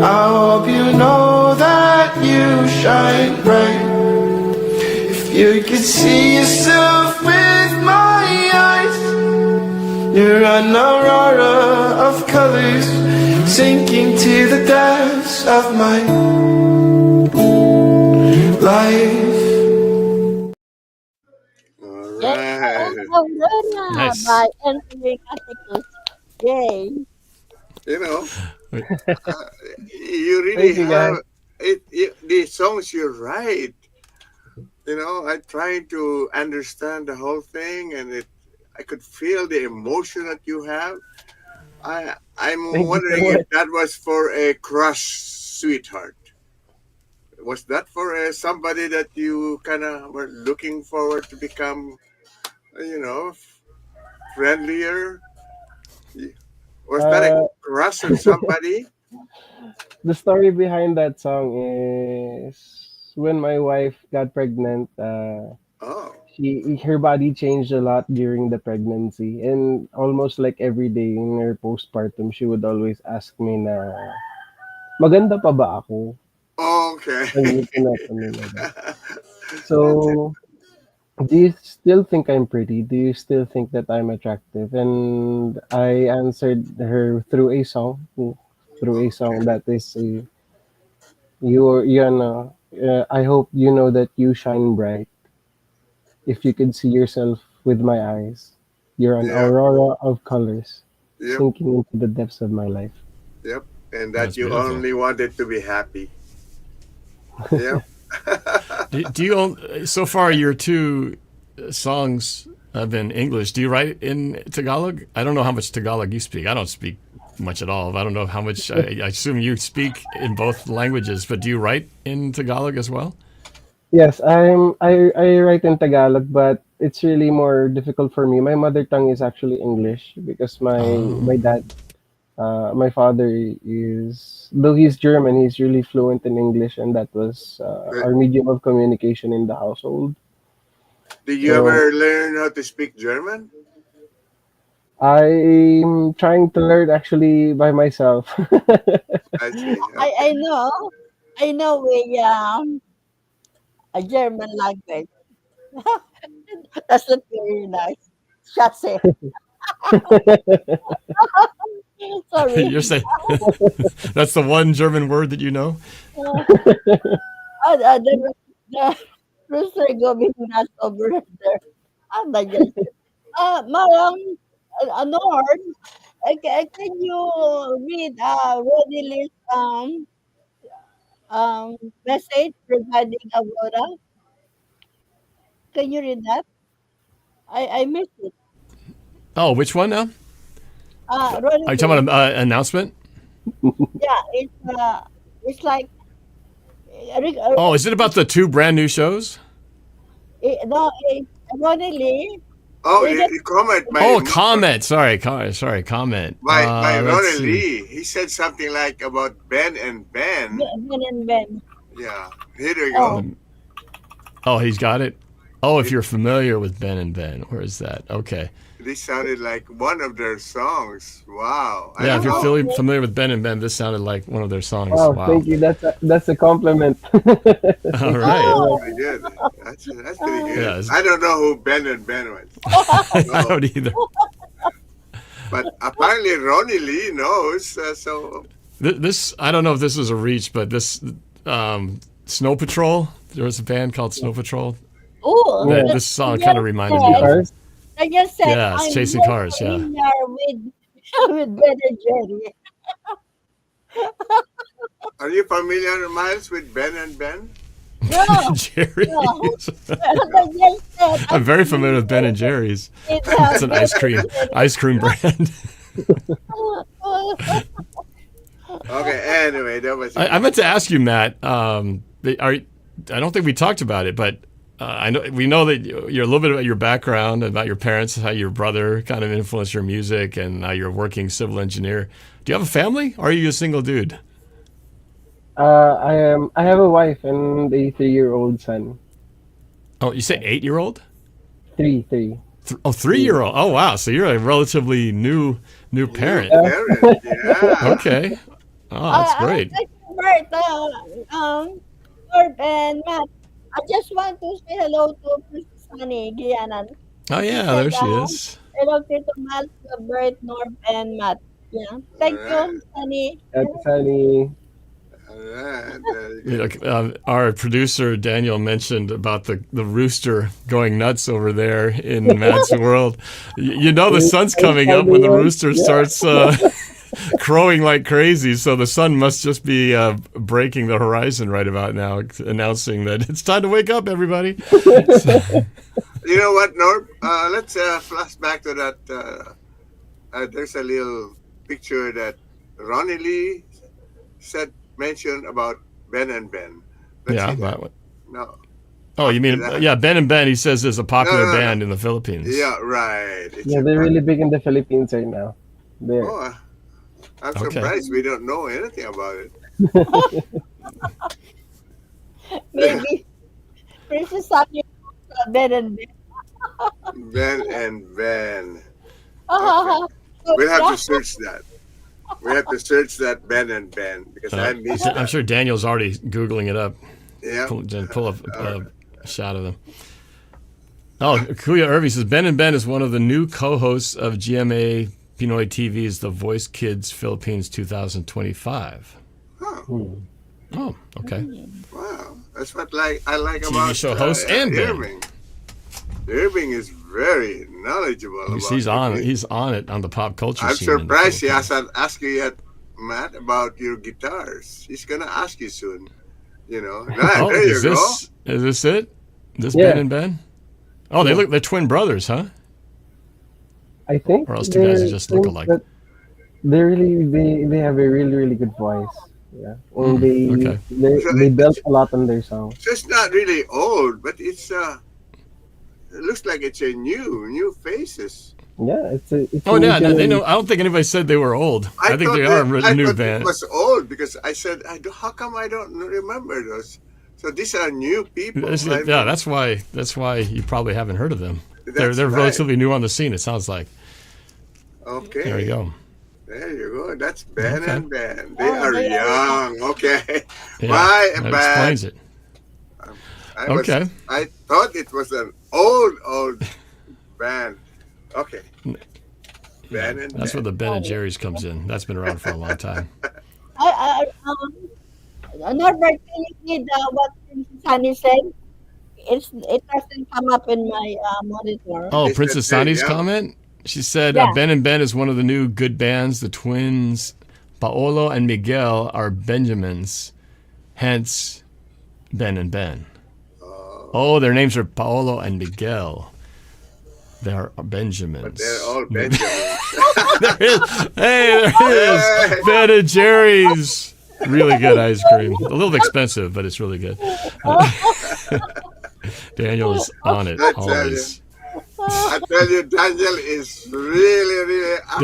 I hope you know that you shine bright. If you could see yourself with my eyes, you're an aurora of colors, sinking to the depths of my life. All Yay. right. Aurora Nice. by Entering Atticus. Yay. You know, you really Thank you, have guys. the songs you write. You know, I tried to understand the whole thing, and I could feel the emotion that you have. I'm Thank you so wondering much. if that was for a crush sweetheart. Was that for somebody that you kind of were looking forward to become, friendlier? Was that a crush on somebody? The story behind that song is when my wife got pregnant. Oh, Her body changed a lot during the pregnancy, and almost like every day in her postpartum, she would always ask me na, maganda pa ba ako? okay. Ang tinatanong nila. So, do you still think I'm pretty? Do you still think that I'm attractive? And I answered her through a song, that is I hope you know that you shine bright. If you could see yourself with my eyes, you're an Yep, aurora of colors, yep, sinking into the depths of my life. yep. And that That's you beautiful. only wanted to be happy. Yep. Do you so far your two songs have been English? Do you write in Tagalog? I don't know how much Tagalog you speak. I don't speak much at all. I don't know how much. I assume you speak in both languages, but do you write in Tagalog as well? Yes, I write in Tagalog, but it's really more difficult for me. My mother tongue is actually English because my Oh, dad, my father is, though he's German, he's really fluent in English, and that was Uh, our medium of communication in the household. Did you So ever learn how to speak German? I'm trying to learn actually by myself. I see. I Okay. know. I know a German language. That's not very nice. Shase. Sorry. you're saying that's the one German word that you know? Uh, the rooster going nuts over there. I just, Marang, Nord, can you read Rodilis um, message regarding Aurora? Can you read that? I missed it. Oh, which one now? Are you talking Rodilis, about an announcement? yeah, it's like, Oh, is it about the two brand new shows? no, Rodilis, Oh, we get you comment Oh, comment. Sorry, sorry, comment. by Let's Ronald see. Lee. He said something like about Ben and Ben. Ben and Ben. Yeah. Here we Oh, go. Um, Oh, he's got it. Oh, if It, you're familiar with Ben and Ben, where is that? Okay. this sounded like one of their songs. Wow. I Yeah, if don't you're know. okay. familiar with Ben and Ben, this sounded like one of their songs. Oh, Wow. thank you. That's a compliment. All Thank you right. so That's Oh, much. pretty good. That's pretty oh. good. Yeah, I don't know who Ben and Ben was. I So, don't either. but apparently Ronnie Lee knows. So This I don't know if this is a reach, but this Snow Patrol. There was a band called Snow Patrol Oh, Yeah, that that this song kind just of reminded me chasing said, of. cars. that just said, Yeah, it's I'm Chasing more Cars. Yeah. familiar with with Ben and Jerry. are you familiar, Miles, with Ben and Ben? Ben No, and no. Jerry's. That just said, I'm I'm very familiar with Ben familiar and Jerry's. with It's an Ben and ice cream brand. Jerry. Okay. Anyway, that was I meant to ask you, Matt. I don't think we talked about it, but I know we know that you're a little bit about your background, about your parents, how your brother kind of influenced your music, and now you're a working civil engineer. Do you have a family, or are you a single dude? I have a wife and a 3-year-old son. Oh, you say 8-year-old? Three. Oh, 3-year-old. Oh, wow. So you're a relatively new new parent. Yeah. parent. Yeah. Okay. Oh, that's great. Thank you, Bert, Norb and Matt. I just want to say hello to Princess Sunny Gianan. Oh, She yeah. said, There she is. hello to Matt, Bert, Norb, and Matt. Yeah. All Thank right. you, Sunny. That's funny. All right. Very You good. know, our producer Daniel mentioned about the rooster going nuts over there in Matt's world. You know the sun's coming up when the rooster Yeah. starts crowing like crazy, so the sun must just be breaking the horizon right about now, announcing that it's time to wake up, everybody. So- You know what, Norb? Let's flash back to that. There's a little picture that Ronnie Lee mentioned about Ben and Ben. Let's yeah, see that. that one. No. Oh, you After mean that. yeah, Ben and Ben? He says is a No, popular no, no. band in the Philippines. Yeah, right. It's Yeah, a they're really big in the Philippines right now. There. Oh, I'm Okay. surprised we don't know anything about it. Maybe Princess Sunny, Ben and Ben. Ben and Ben. Okay. We'll have to search that. We have to search that Ben and Ben because I missed I'm that. sure Daniel's already Googling it up. Yeah. Pull up a shot of them. Oh, Kuya Irvi says Ben and Ben is one of the new co-hosts of GMA Pinoy TV's The Voice Kids Philippines 2025. Oh. Oh, okay. Wow. That's what I like TV about show host and Ben. Irving. Irving is very knowledgeable about He's on music. He's on it on the pop culture I'm scene. in the surprised he Philippines. hasn't asked you yet, Matt, about your guitars. He's gonna ask you soon. You know. Oh, There you is go. this it? This Yeah. Ben and Ben? Oh, they're twin brothers, huh? I think Or else two guys they that just look think alike. that they have a really good voice. Yeah, and okay. they built a lot on their songs. So it's not really old, but it's it looks like it's a new faces. Yeah, it's a Oh, new yeah, no, they generation. know. I don't think anybody said they were old. I think thought they are a I new thought band. It was old because I said, how come I don't remember those? So these are new people. Yeah, that's why you probably haven't heard of them. They're That's right. relatively new on the scene. It sounds like. Okay. There you go. There you go. That's Ben Okay. and Ben. They are young. Okay. Yeah, My that bad. explains it. Okay. I thought it was an old band. Okay. Ben and That's Ben. where the Ben and Jerry's comes in. That's been around for a long time. Norbert, can you read what Princess Sunny said? It doesn't come up in my monitor. Oh, They Princess said, Sani's yeah. comment? She said, Yeah. Ben and Ben is one of the new good bands. The twins, Paolo and Miguel, are Benjamins. Hence, Ben and Ben. Oh, their names are Paolo and Miguel. They are Benjamins. But they're all Benjamins. There is. Hey, there it is. Ben and Jerry's. Really good ice cream. A little expensive, but it's really good. Daniel is on it I tell you. always. I tell you, Daniel is really up.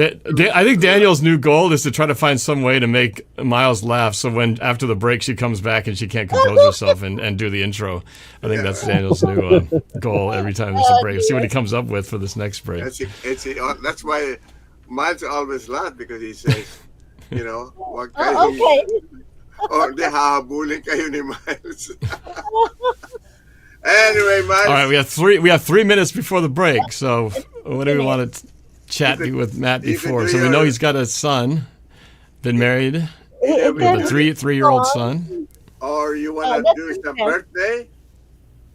I think Daniel's new goal is to try to find some way to make Miles laugh. So when after the break she comes back and she can't compose herself and do the intro, I think that's Daniel's new goal every time there's a break. See what he comes up with for this next break. That's why Miles always laughs because he says, you know, wag kayo. Okay. Or di hahabulin kayo ni Miles. Anyway, Miles. All right, we have 3 minutes before the break. So what do we want to chat with Matt before? So we know he's got a son, been married with a three-year-old son. Or you want to do some birthday?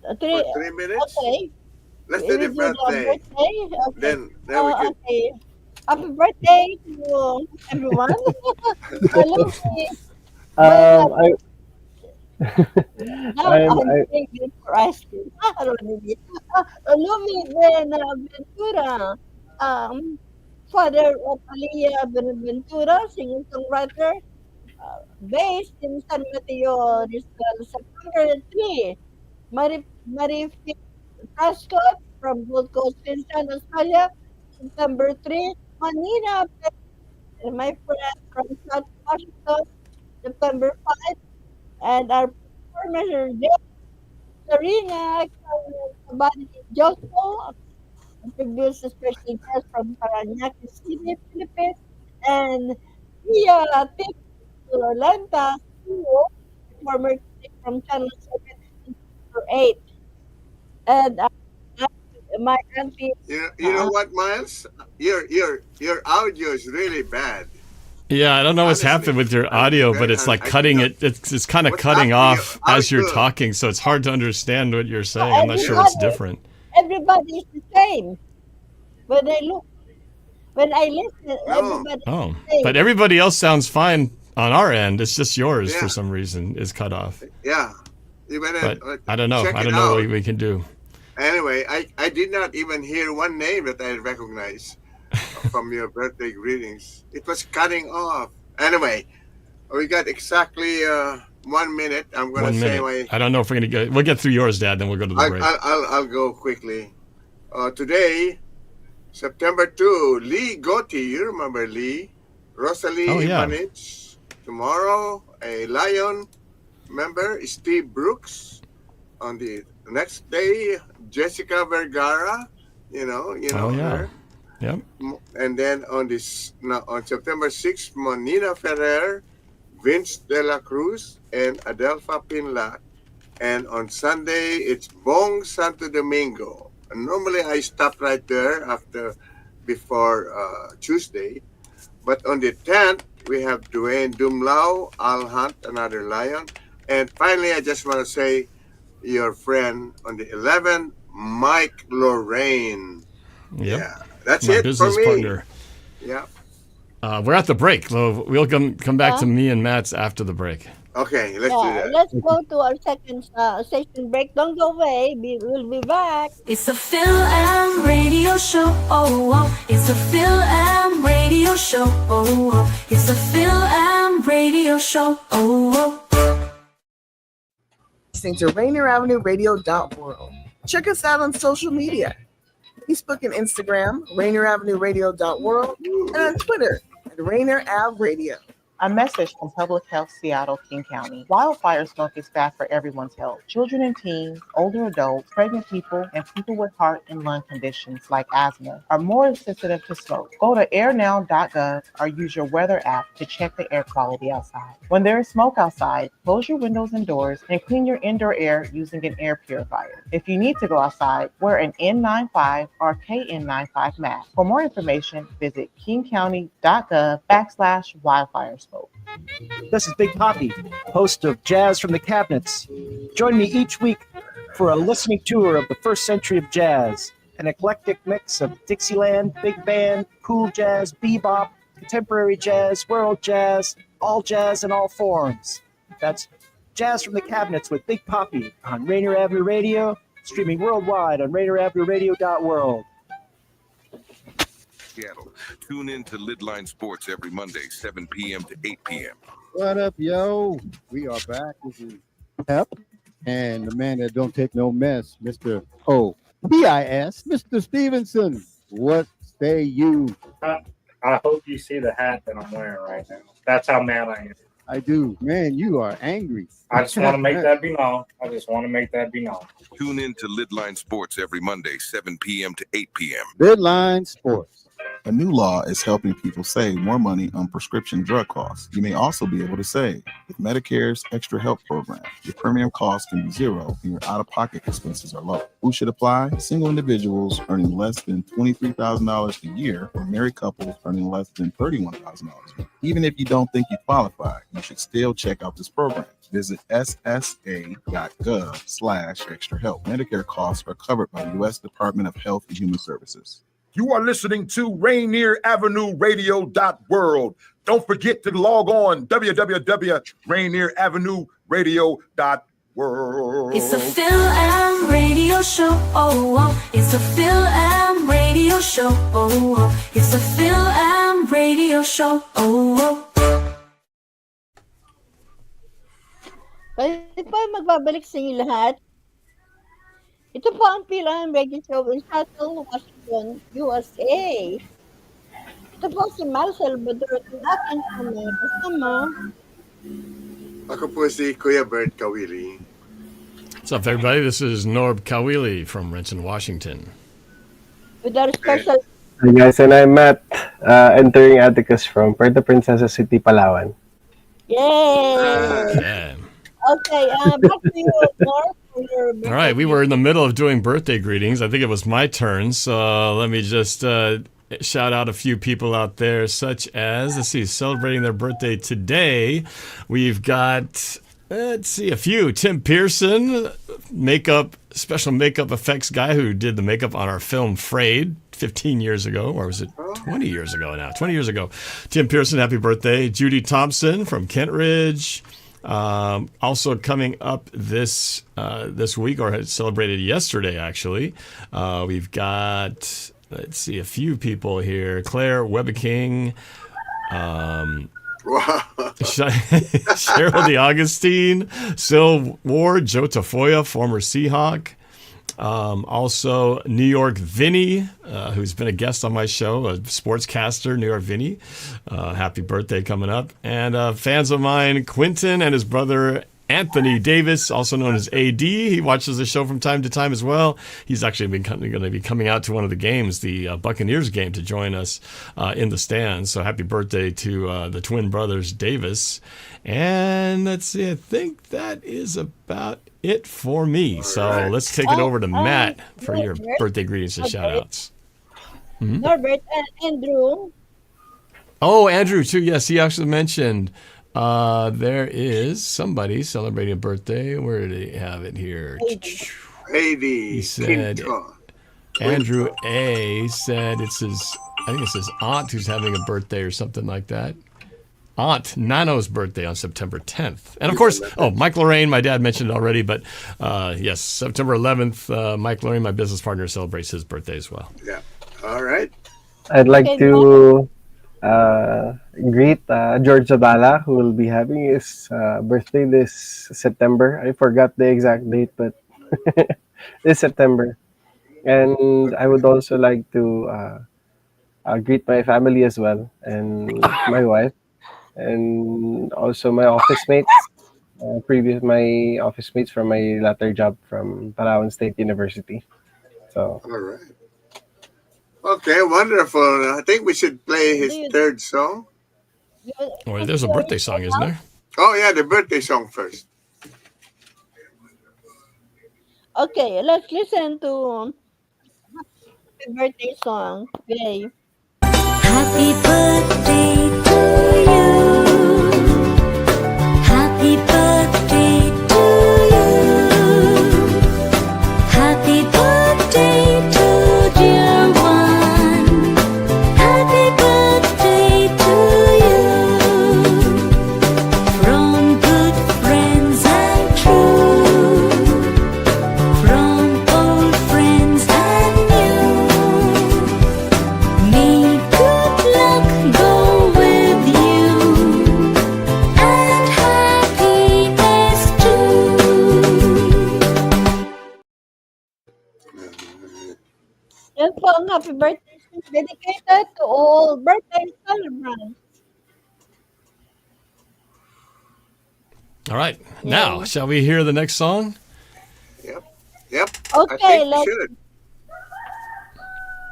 For 3 minutes? Okay. Let's do the birthday. Okay. Then we can. Okay. Happy birthday to everyone. Hello, I I'm thank you for asking. Lumi Ventura, father of Aliyah Ventura, singer-songwriter, based in San Mateo, Rizal, September 3. Marie Prescott from Gold Coast, Queensland, Australia, September 3. Manina, my friend from South Washington, September 5. And our performer, Serena, Sabani Joso, introduced a special guest from Paranaque City, Philippines, and Mia Lanta, former critic from Channel 7 or 8. And my auntie. You know what, Miles? Your audio is really bad. Yeah, I don't know what's happened with your audio, but it's like cutting it. It's kind of cutting off as you're talking, so it's hard to understand what you're saying. I'm not sure what's different. Everybody is the same. When I listen, everybody Oh, is the same. but everybody else sounds fine on our end. It's just yours for some reason is cut off. Yeah. You better, But I don't know. check I it don't know out. what we can do. Anyway, I did not even hear one name that I recognize from your birthday greetings. It was cutting off. Anyway, we got exactly 1 minute. I'm going 1 to say minute. my... I don't know if we're gonna go. We'll get through yours, Dad. Then we'll go to the break. I'll go quickly. Today, September 2, Lee Gotti. You remember Lee? Rosalie Oh, yeah. Ibanez. Tomorrow, a lion. member, Steve Brooks. On the next day, Jessica Vergara, Oh, yeah. her. Yep. And then on September 6th, Monina Ferrer, Vince De La Cruz, and Adelpha Pinla. And on Sunday, it's Bong Santo Domingo. And normally I stop right there before Tuesday. But on the 10th, we have Dwayne Dumlau, Al Hunt, another Lion. And finally, I just want to say your friend on the 11th, Mike Lorraine. Yep. Yeah, that's My it business for me. partner. Yeah. We're at the break. We'll come back to me and Matt's after the break. Okay, let's do that. Let's go to our second station break. Don't go away. We'll be back. It's a Fil-Am Radio Show. Oh, oh. It's a Fil-Am Radio Show. Oh, oh. It's a Fil-Am Radio Show. Oh, oh. Listening to Rainier Avenue Radio.world. Check us out on social media. Facebook and Instagram, Rainier Avenue Radio.world, and on Twitter at Rainier Ave Radio. A message from Public Health Seattle, King County. Wildfire smoke is bad for everyone's health. Children and teens, older adults, pregnant people, and people with heart and lung conditions like asthma are more sensitive to smoke. Go to airnow.gov or use your weather app to check the air quality outside. When there is smoke outside, close your windows and doors and clean your indoor air using an air purifier. If you need to go outside, wear an N95 or KN95 mask. For more information, visit kingcounty.gov/wildfire smoke. This is Big Poppy, host of Jazz from the Cabinets. Join me each week for a listening tour of the first century of jazz, an eclectic mix of Dixieland, big band, cool jazz, bebop, contemporary jazz, world jazz, all jazz in all forms. That's Jazz from the Cabinets with Big Poppy on Rainier Avenue Radio, streaming worldwide on RainierAvenueRadio.world. Seattle. Tune in to Lidline Sports every Monday, 7 p.m. to 8 p.m. What up, yo? We are back. This is Pep, and the man that don't take no mess, Mr. O.P.I.S., Mr. Stevenson. What say you? I hope you see the hat that I'm wearing right now. That's how mad I am. I do. Man, you are angry. I just want to make that be known. Tune in to Lidline Sports every Monday, 7 p.m. to 8 p.m. Midline Sports. A new law is helping people save more money on prescription drug costs. You may also be able to save. With Medicare's Extra Help program, your premium cost can be zero and your out-of-pocket expenses are low. Who should apply? Single individuals earning less than $23,000 a year or married couples earning less than $31,000 a year. Even if you don't think you qualify, you should still check out this program. Visit ssa.gov/extra help. Medicare costs are covered by the U.S. Department of Health and Human Services. You are listening to Rainier Avenue Radio.world. Don't forget to log on www.RainierAvenueRadio.world. It's a Fil-Am Radio Show. Oh, oh. It's a Fil-Am Radio Show. Oh, oh. It's a Fil-Am Radio Show. Oh, oh. Kaya po magbabalik sa inyo lahat. Ito po ang Fil-Am Radio Show in Seattle, Washington, USA. Ito po si Mal Salvador at ang aking kasama. Ako po si Kuya Bert Kawili. What's up, everybody? This is Norb Kawili from Renton, Washington. With our special... Hi guys, and I'm Matt, Entering Atticus from Puerto Princesa City, Palawan. Yay! Yeah. Okay, back to you, Norb. All right, we were in the middle of doing birthday greetings. I think it was my turn, so let me just shout out a few people out there, such as, celebrating their birthday today. We've got, a few. Tim Pearson, special makeup effects guy who did the makeup on our film Frayed 15 years ago, or was it 20 years ago now? 20 years ago. Tim Pearson, happy birthday. Judy Thompson from Kent Ridge. Also coming up this week, or had celebrated yesterday, actually. We've got, a few people here. Claire Webeking, Cheryl DeAugustine, Sil Ward, Joe Tafoya, former Seahawk. Also, New York Vinny, who's been a guest on my show, a sportscaster, New York Vinny. Happy birthday coming up. And fans of mine, Quentin and his brother Anthony Davis, also known as AD. He watches the show from time to time as well. He's actually going to be coming out to one of the games, the Buccaneers game, to join us in the stands. So happy birthday to the twin brothers Davis. And let's see, I think that is about it for me. So let's take it over to Matt for your birthday greetings and shout-outs. Norbert and Andrew. Oh, Andrew, too. Yes, he actually mentioned there is somebody celebrating a birthday. Where did he have it here? He said, Andrew A. said it's his, I think it's his aunt who's having a birthday or something like that. Aunt Nano's birthday on September 10th. And of course, Mike Lorraine, my dad mentioned it already, but yes, September 11th, Mike Lorraine, my business partner, celebrates his birthday as well. Yeah. All right. I'd like to greet George Zabala, who will be having his birthday this September. I forgot the exact date, but this September. And I would also like to greet my family as well, and my wife, and also my office mates, my office mates from my latter job from Palawan State University. So. All right. Okay, wonderful. I think we should play his third song. Oh, there's a birthday song, isn't there? Oh, yeah, the birthday song first. Okay, let's listen to the birthday song. Okay. Happy birthday to you. Happy birthday to you. Happy birthday to dear one. Happy birthday to you. From good friends and true. From old friends and new. May good luck go with you, and happiness too. Yan po ang happy birthday song dedicated to all birthday celebrants. All right. Now, shall we hear the next song? Yep. Okay, let's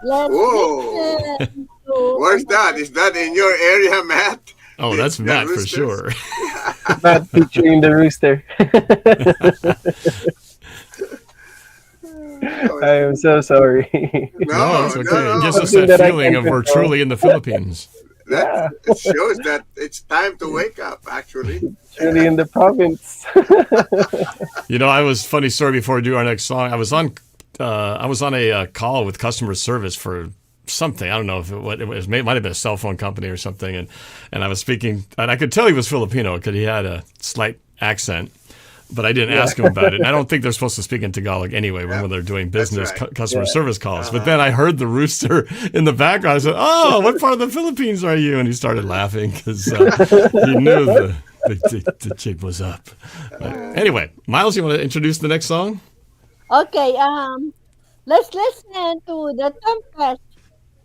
Whoa. listen to Where's that? Is that in your area, Matt? Oh, that's The Matt for Roosters? sure. Matt featuring the rooster. I am so sorry. No, it's okay. no. It gives us Something that that I feeling can of we're control. truly in the Philippines. It shows that it's time to wake up, actually. Really in the province. You know, I was funny story before we do our next song. I was on a call with customer service for something. I don't know if it was. It might have been a cell phone company or something. And I was speaking, and I could tell he was Filipino because he had a slight accent. But I didn't ask him about it. And I don't think they're supposed to speak in Tagalog anyway when they're doing business customer service calls. But then I heard the rooster in the background. I said, "Oh, what part of the Philippines are you?" And he started laughing because he knew the jig was up. But anyway, Miles, you want to introduce the next song? Okay, let's listen to the Tempest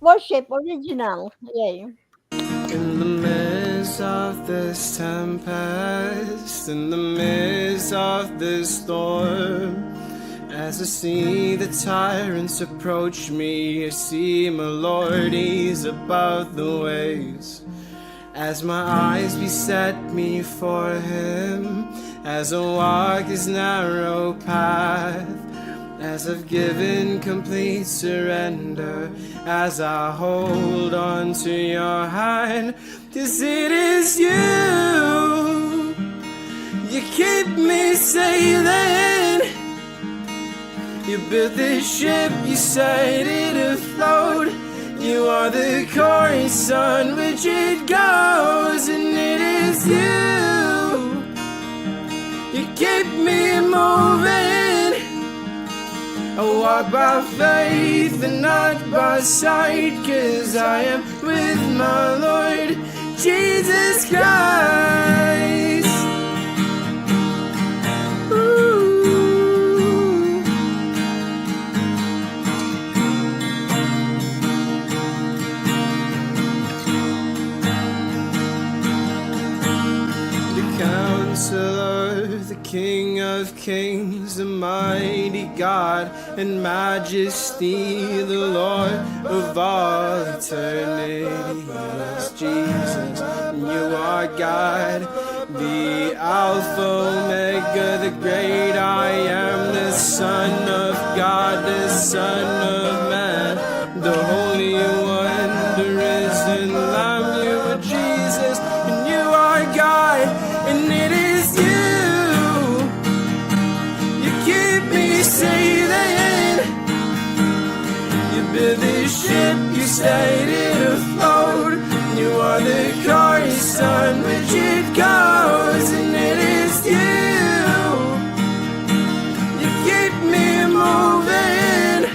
Worship original. Yay. In the midst of this tempest, in the midst of this storm, as I see the tyrants approach me, I see my Lord, He's above the waves. As my eyes beset me for Him, as I walk His narrow path, as I've given complete surrender, as I hold on to your hand, 'cause it is you. You keep me sailing. You built this ship, you set it afloat. You are the course on which it goes, and it is you. You keep me moving. I walk by faith and not by sight, 'cause I am with my Lord Jesus Christ. Ooh. The Counselor, the kings, the mighty God and majesty, the Lord of all eternity is Jesus. You are God, the Alpha, Omega, the great I am, the Son of God, the Son of Man, the Holy One, the risen Lamb. You are Jesus, and you are God, and it is you. You keep me sailing. You build this ship, you set it afloat. You are the chorus on which it goes, and it is you. You keep me moving.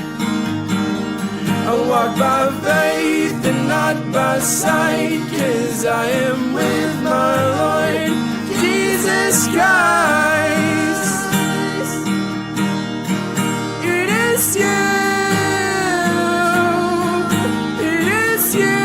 I walk by faith and not by sight, 'cause I am with my Lord Jesus Christ. It is you. It is you.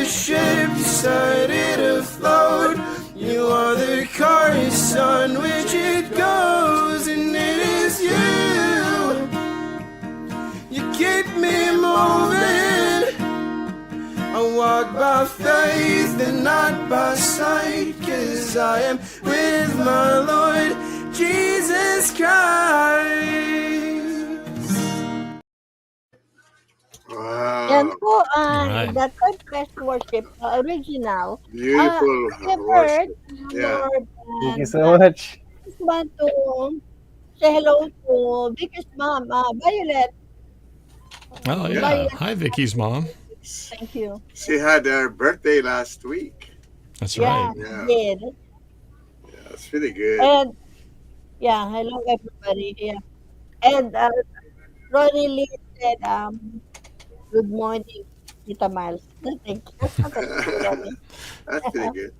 Ship started afloat. You are the chorus on which it goes, and it is you. You keep me moving. I walk by faith and not by sight, 'cause I am with my Lord Jesus Christ. Yan Wow. po, Alright. the Confess Worship original. Beautiful Kuya Bert, worship. Yeah. Lord, Thank you and so much. just want to say hello to Vicky's mom, Violet. Oh yeah. Violet, Hi, Vicky's mom. thank you. She had her birthday last week. That's Yeah, right. Yeah. did. That's pretty good. And yeah, hello everybody. Yeah. And Ronnie Lee said, good morning, Tita Miles. No, thank you. Thank you, Ronnie. That's pretty good.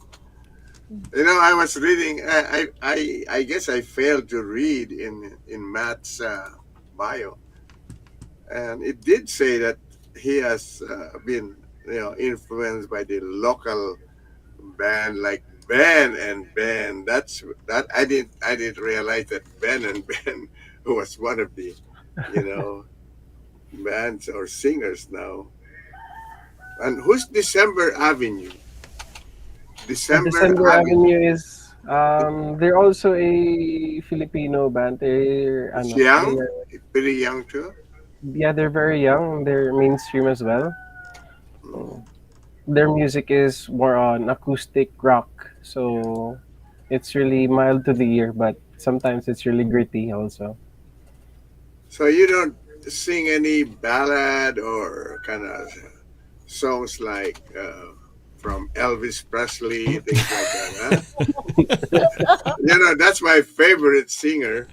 You know, I was reading. I guess I failed to read in Matt's bio, and it did say that he has been, influenced by the local band like Ben and Ben. That I didn't realize that Ben and Ben was one of the, you know, bands or singers now. And who's December Avenue? December December Avenue. Avenue is they're also a Filipino band. It's They young, are, pretty young too. yeah, they're very young. They're mainstream as well. Their music is more on acoustic rock, so it's really mild to the ear, but sometimes it's really gritty also. So you don't sing any ballad or kind of songs like from Elvis Presley, things like that, huh? That's my favorite singer,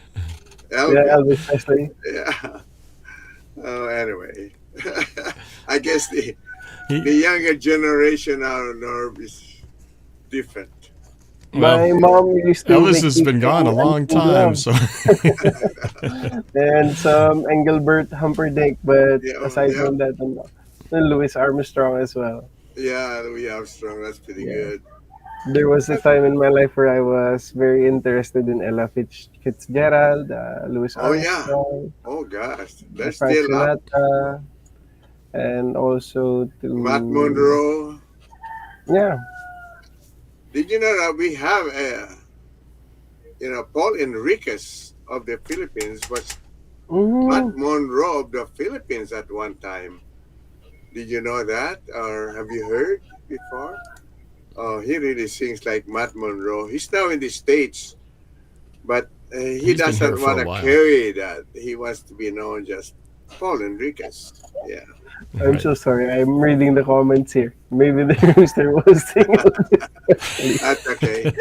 Yeah, Elvis. Elvis Presley. Yeah. Oh, anyway, I guess the He, younger generation out of Norb is different. well, My mom used to Elvis make has me been gone a sing long Anything time, Love so and some Engelbert Humperdinck, but Yeah, aside yeah, from that, Louis Armstrong as well. yeah. Louis Armstrong. That's pretty Yeah. good. There was a time in my life where I was very interested in Ella Fitzgerald, Louis Oh yeah. Armstrong, Oh gosh, they're Frank still up. Sinatra, and also Matt to Monroe. yeah. Did you know that we have Paul Enriquez of the Philippines was Matt Mm, Monroe of the Philippines at one time. Did you know that, or have you heard before? Oh, he really sings like Matt Monroe. He's now in the States, but he he's been here doesn't for want a to while. carry that. He wants to be known just Paul Enriquez. Yeah. I'm Right. so sorry. I'm reading the comments here. Maybe the rooster was singing Elvis Presley. That's okay.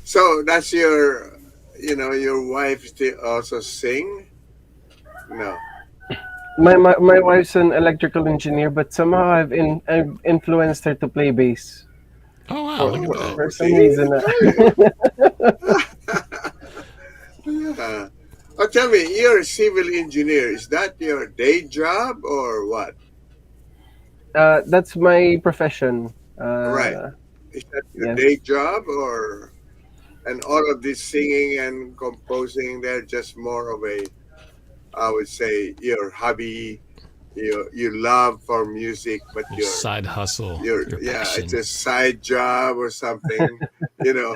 So that's your wife still also sing? No. My wife's an electrical engineer, but somehow I've influenced her to play bass. Oh wow! Look at that. For some reason. Yeah. Oh, tell me, you're a civil engineer. Is that your day job or what? That's my profession. Right. Is that your Yes. day job or and all of this singing and composing, they're just more of a, I would say, your hobby, you love for music, but Your side hustle. your Your yeah, passion. it's a side job or something, you know.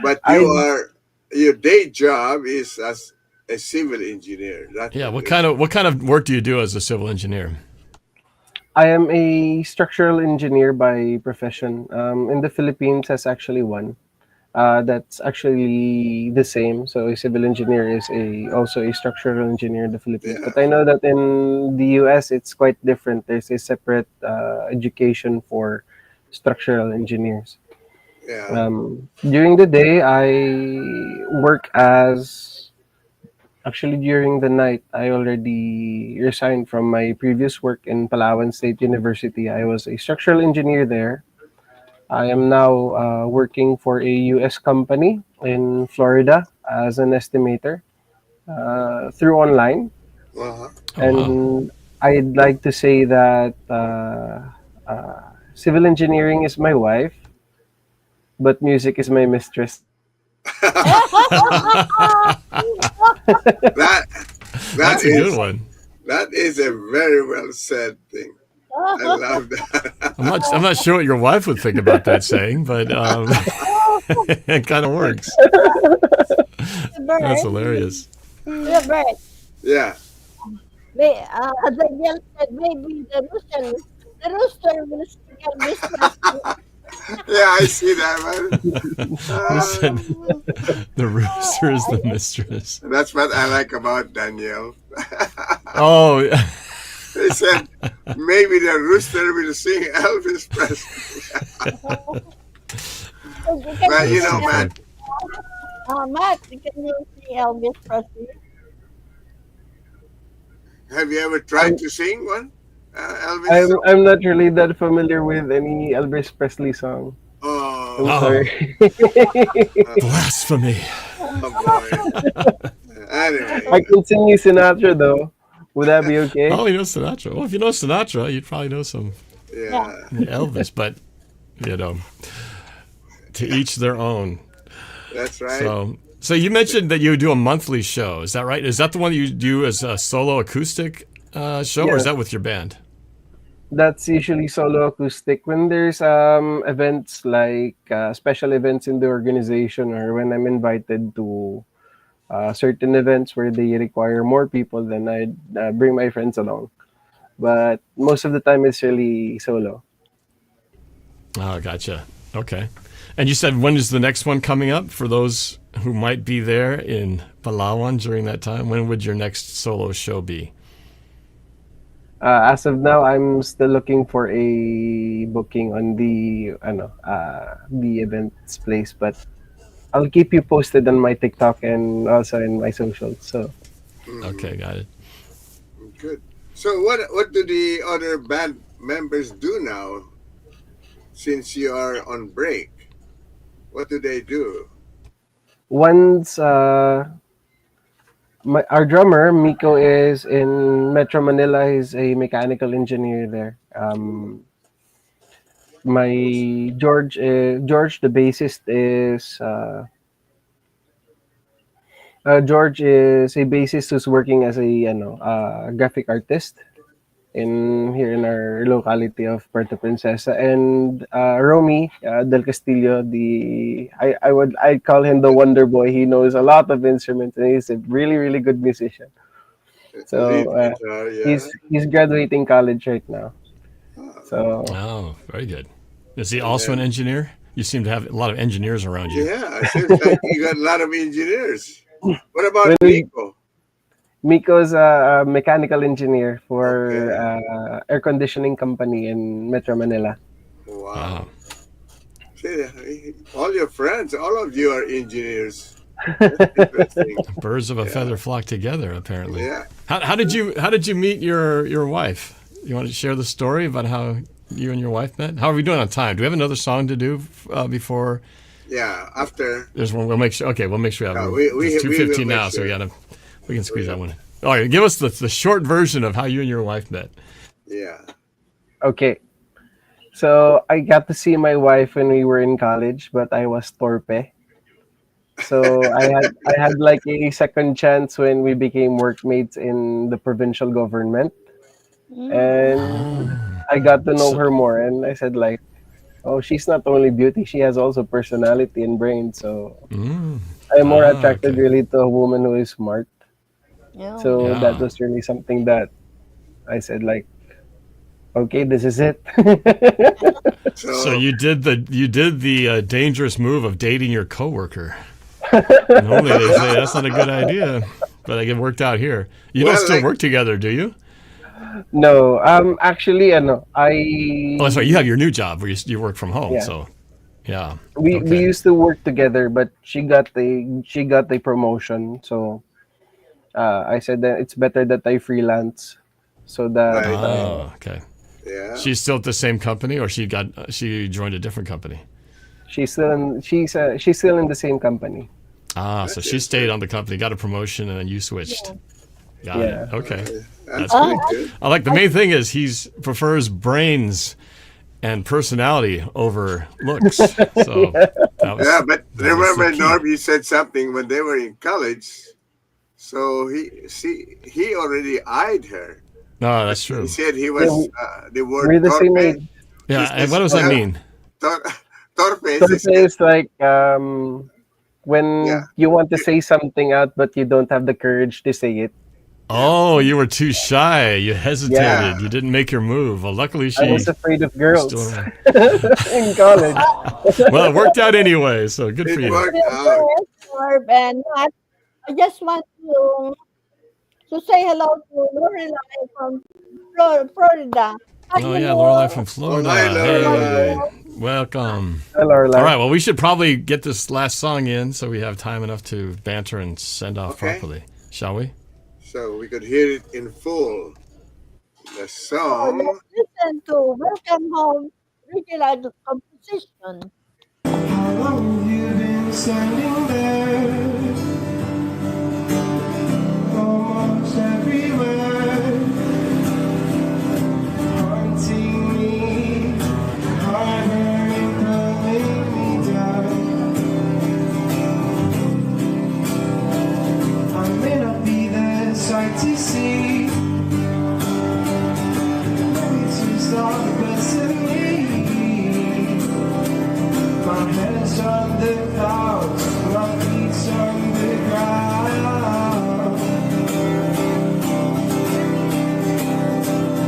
But I your day job is as a civil engineer. That's Yeah. what What kind of work do you do as a civil engineer? I am a structural engineer by profession. In the Philippines, that's actually one. That's actually the same. So a civil engineer is also a structural engineer in the Philippines. Yeah. But I know that in the US, it's quite different. There's a separate education for structural engineers. Yeah. During the day, I work as actually during the night. I already resigned from my previous work in Palawan State University. I was a structural engineer there. I am now working for a US company in Florida as an estimator through online. Uh-huh. And I'd like to say that civil engineering is my wife, but music is my mistress. That's a good one. That is a very well said thing. I love that. I'm not sure what your wife would think about that saying, but it kind of works. That's hilarious. Kuya Bert, Yeah. as Daniel said, maybe the rooster will still mistrust you. Yeah, I see that, man. He said the rooster is the mistress. That's what I like about Danielle. Oh, He said maybe the rooster will sing Elvis Presley. But you know, Matt, Matt, can you see Elvis Presley? have you ever tried to sing one? Elvis? I'm not really that familiar with any Elvis Presley song. Oh, I'm sorry. Blasphemy. Oh boy. Anyway. I can sing you Sinatra though. Would that be okay? Oh, you know Sinatra. Well, if you know Sinatra, you'd probably know some Elvis, but you know, to each their own. That's right. So you mentioned that you do a monthly show. Is that right? Is that the one you do as a solo acoustic show, or is that with your band? That's usually solo acoustic. When there's events like special events in the organization, or when I'm invited to certain events where they require more people, then I bring my friends along. But most of the time, it's really solo. Oh, gotcha. Okay. And you said, when is the next one coming up for those who might be there in Palawan during that time? When would your next solo show be? As of now, I'm still looking for a booking on the events place, but I'll keep you posted on my TikTok and also in my socials. So. Okay, got it. Good. So what do the other band members do now since you are on break? What do they do? Once our drummer Miko is in Metro Manila. He's a mechanical engineer there. My George, the bassist, is George is a bassist who's working as a graphic artist here in our locality of Puerto Princesa, and Romy Del Castillo. I'd call him the Wonder Boy. He knows a lot of instruments, and he's a really really good musician. So he's graduating college right now. Oh, very good. Is he also an engineer? You seem to have a lot of engineers around you. Yeah, it seems like you got a lot of engineers. What about Miko? Miko's a mechanical engineer for air conditioning company in Metro Manila. Wow. See, all your friends, all of you are engineers. Birds of a feather flock together, apparently. Yeah. How did you meet your wife? You want to share the story about how you and your wife met? How are we doing on time? Do we have another song to do before? Yeah, after. There's one. We'll make sure. Okay, we'll make sure. It's we 2:15 will now, make so sure. we can squeeze that one in. All right, give us the short version of how you and your wife met. Yeah. Okay. So I got to see my wife when we were in college, but I was torpe. So I had like a second chance when we became workmates in the provincial government, and I got to know her more. And I said like, oh, she's not only beauty, she has also personality and brain. So I'm more attracted really to a woman who is smart. So Yeah. that was really something that I said like, okay, this is it. So you did the dangerous move of dating your coworker. Normally they say that's not a good idea, but it worked out here. You don't still work together, do you? No, actually, no. Oh, that's right. You have your new job where you work from home. Yeah. So, yeah. We used to work together, but she got the promotion. So I said that it's better that I freelance, so that. Oh, okay. Yeah. She's still at the same company, or she joined a different company. She's still in the same company. Ah, so she stayed on the company, got a promotion, and then you switched. Got it. Okay. That's pretty good. I like the main thing is he prefers brains and personality over looks. So Yeah, but that was remember, the key. Norb, you said something when they were in college. So he already eyed her. No, that's true. He said he was the word We're the same torpe. age. Yeah, and what does that mean? Torpe Torpe is like when you want to say something out, but you don't have the courage to say it. Oh, you were too shy. You hesitated. Yeah. You didn't make your move. Well, luckily I was afraid of girls still- in college. Well, it worked out anyway, so good for you. Norb and Matt, I just want to say hello to Lorelai from Florida. Hi, Oh yeah, Lorelai. Lorelai from Florida. hi, Lorelai. Hey, welcome. Hi, Lorelai. All right, well, we should probably get this last song in so we have time enough to banter and send off Okay. properly, shall we? So we could hear it in full. The song. Let's listen to Welcome Home regular composition. How long have you been standing there? Almost everywhere, haunting me, harder and pulling me down. I may not be the sight to see, maybe to start the best of me. My head's on the clouds, my feet's on the ground.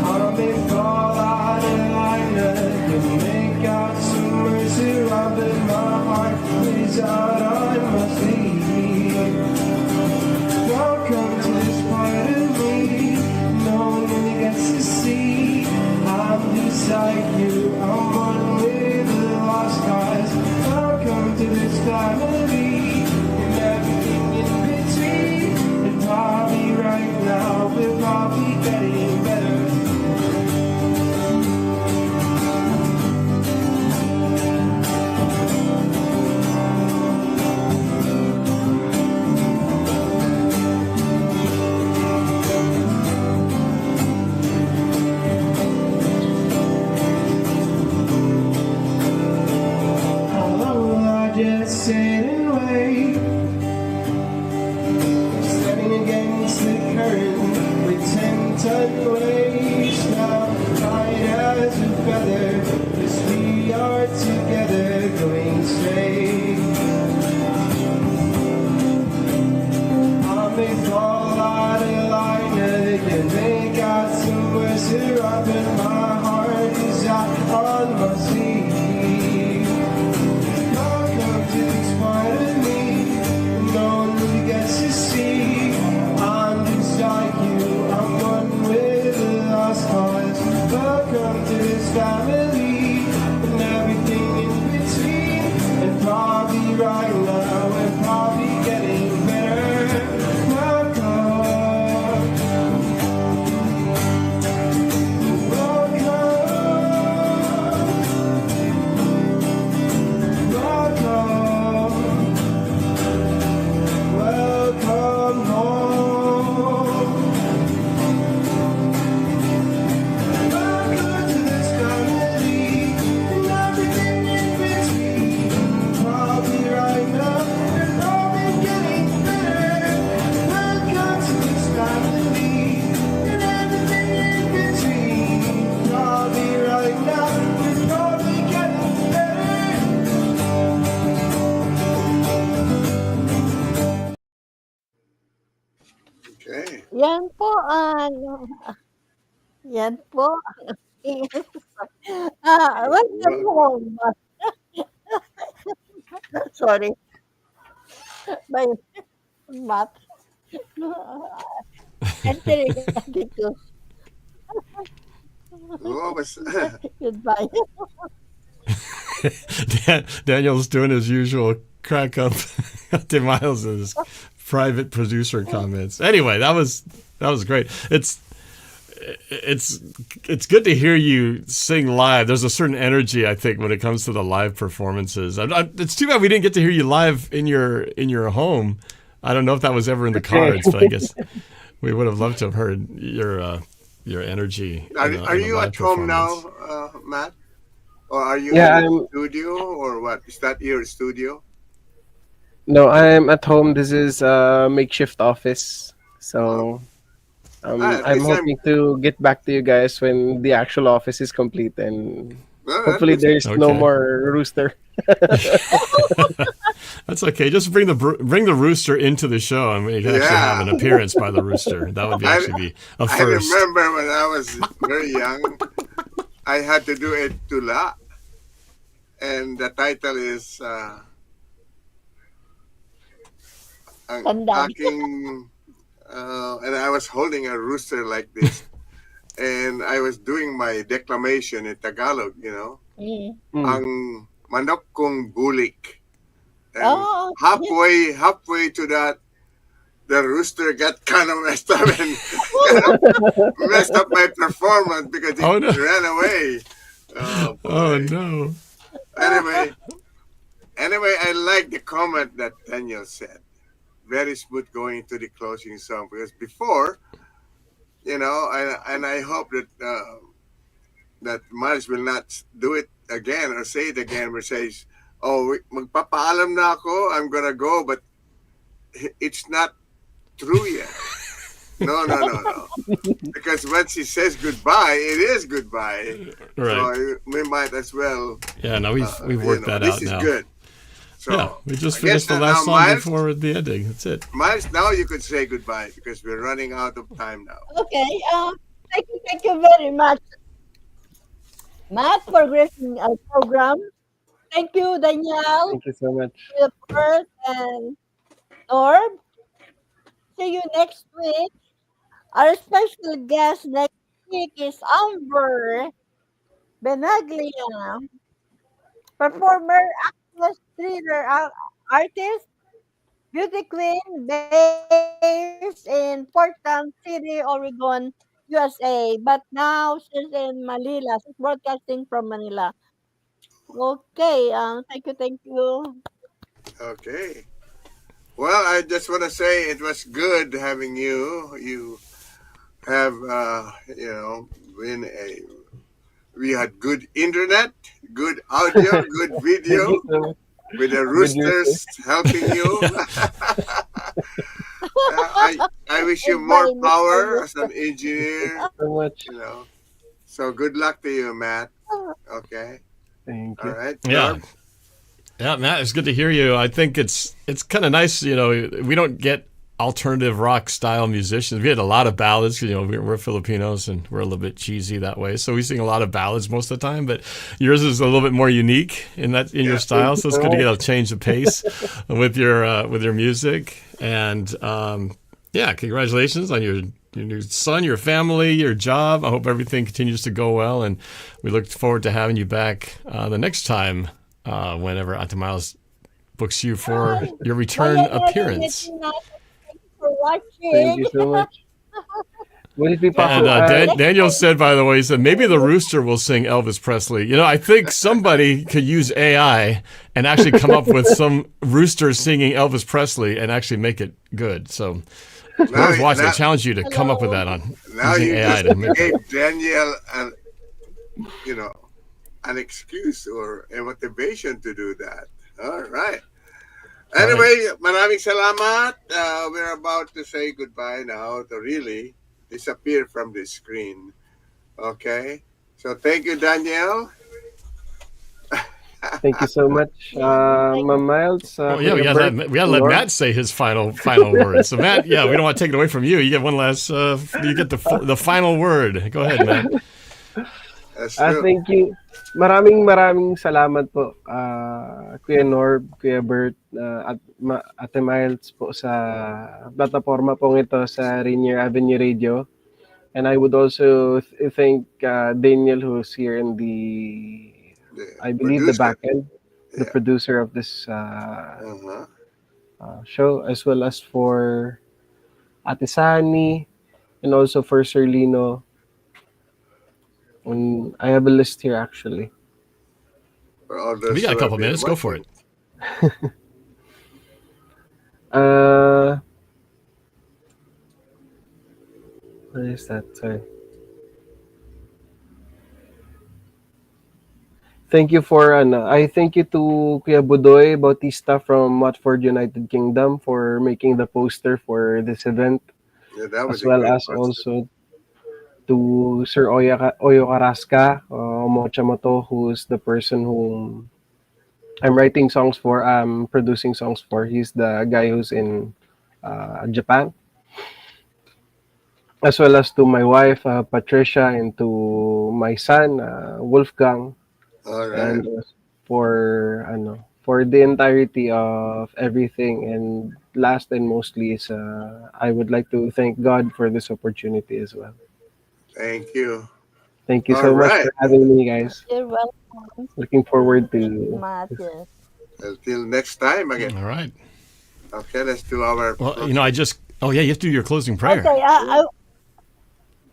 I may fall out of line and make out somewhere to run, but my heart is out on my sleeve. Welcome to this part of me, no one really gets to see. I'm just like you, I'm one with the lost cause. Welcome to this family, and everything in between. And probably right now, we're probably getting better. How long will I just sit and wait? Standing against the current with 10-ton waves now, light as a feather, as we are together going straight. I may fall out of line and make out some words to run, but my heart is out on my sleeve. Welcome to this part of me, no one really gets to see. I'm just like you, I'm one with the lost cause. Welcome to this family, and everything in between. And probably right now, we're probably getting better. Welcome. Okay. Yan po yan po. Welcome home. Sorry. By Matt. Entering Atticus. What was Goodbye. Daniel's doing his usual crack up to Miles's private producer comments. Anyway, that was great. It's good to hear you sing live. There's a certain energy, I think, when it comes to the live performances. It's too bad we didn't get to hear you live in your home. I don't know if that was ever in the cards, but I guess we would have loved to have heard your energy. Are you at home now, Matt? Or are you in the studio, or what? Is that your studio? No, I'm at home. This is a makeshift office. So I'm hoping to get back to you guys when the actual office is complete, and hopefully there's no more rooster. That's okay. Just bring the rooster into the show, and we can actually have an appearance by the rooster. That would be actually be a first. I remember when I was very young, I had to do a tula, and the title is ang aking, and I was holding a rooster like this, and I was doing my declamation in Tagalog, ang manok kong bulik. And halfway to that, the rooster got kind of messed up and messed up my performance because it ran away. Oh no! Anyway, I like the comment that Daniel said. Very smooth going to the closing song, because before, and I hope that that Miles will not do it again or say it again, where says, "Oh, magpapaalam na ako, I'm gonna go," but it's not true yet. No. Because once he says goodbye, it is goodbye. Right. So we might as well. Yeah, no, we've worked that out now. This is good. So yeah, we just finished the last song Miles, before the ending. That's it. Miles, now you could say goodbye because we're running out of time now. Okay. Thank you very much, Matt, for gracing our program. Thank you, Danielle. Thank you so much. Kuya Bert and Norb. See you next week. Our special guest next week is Amber Benaglia, performer, actress, thriller, artist, beauty queen, based in Portland City, Oregon, USA. But now she's in Manila. She's broadcasting from Manila. Okay. Thank you. Okay. Well, I just want to say it was good having you. You have, we had good internet, good audio, good video, with the roosters helping you. I wish you more power as an engineer. So much. So good luck to you, Matt. Okay. Thank you. All right. Yeah. Yeah, Matt, it's good to hear you. I think it's kind of nice, we don't get alternative rock style musicians. We had a lot of ballads, we're Filipinos and we're a little bit cheesy that way. So we sing a lot of ballads most of the time, but yours is a little bit more unique in your style. So it's good to get a change of pace with your music. And congratulations on your new son, your family, your job. I hope everything continues to go well, and we look forward to having you back the next time. Whenever Ate Miles books you for your return appearance. Thank you for watching. Thank you so much. Would it be possible? And Daniel said, by the way, he said maybe the rooster will sing Elvis Presley. I think somebody could use AI and actually come up with some rooster singing Elvis Presley and actually make it good. So whoever's watching, I challenge you to come up with that on using AI to make it. Danielle an excuse or a motivation to do that. All right. Anyway, maraming salamat. We're about to say goodbye now to really disappear from the screen. Okay? So thank you, Danielle. Thank you so much, Ma'am Miles. Oh yeah, we Kuya gotta Bert, let Norb. Matt say his final word. So Matt, yeah, we don't want to take it away from you. You get one last. You get the final word. Go ahead, Matt. Thank you. Maraming salamat po, Kuya Norb, Kuya Bert, at Ate Miles po sa plataforma pong ito sa Rainier Avenue Radio. And I would also thank Daniel, who's here in I believe the back end, the producer of this show, as well as for Ate Sani, and also for Sir Lino. And I have a list here actually. We got a couple minutes. Go for it. What is that? Sorry. Thank you for I thank you to Kuya Budoy Bautista from Watford, United Kingdom, for making the poster for this event, That was as well as poster. also to Sir Oyo Carrasca, Mochamoto, who's the person whom I'm writing songs for, I'm producing songs for. He's the guy who's in Japan. As well as to my wife, Patricia, and to my son, Wolfgang. All right. And for the entirety of everything. And last and mostly is I would like to thank God for this opportunity as well. Thank you. Thank you All so much right. for having me, guys. You're welcome. Looking forward to Matt, yes. Until next time again. All right. Okay, let's do our. Well, you have to do your closing prayer. Okay, I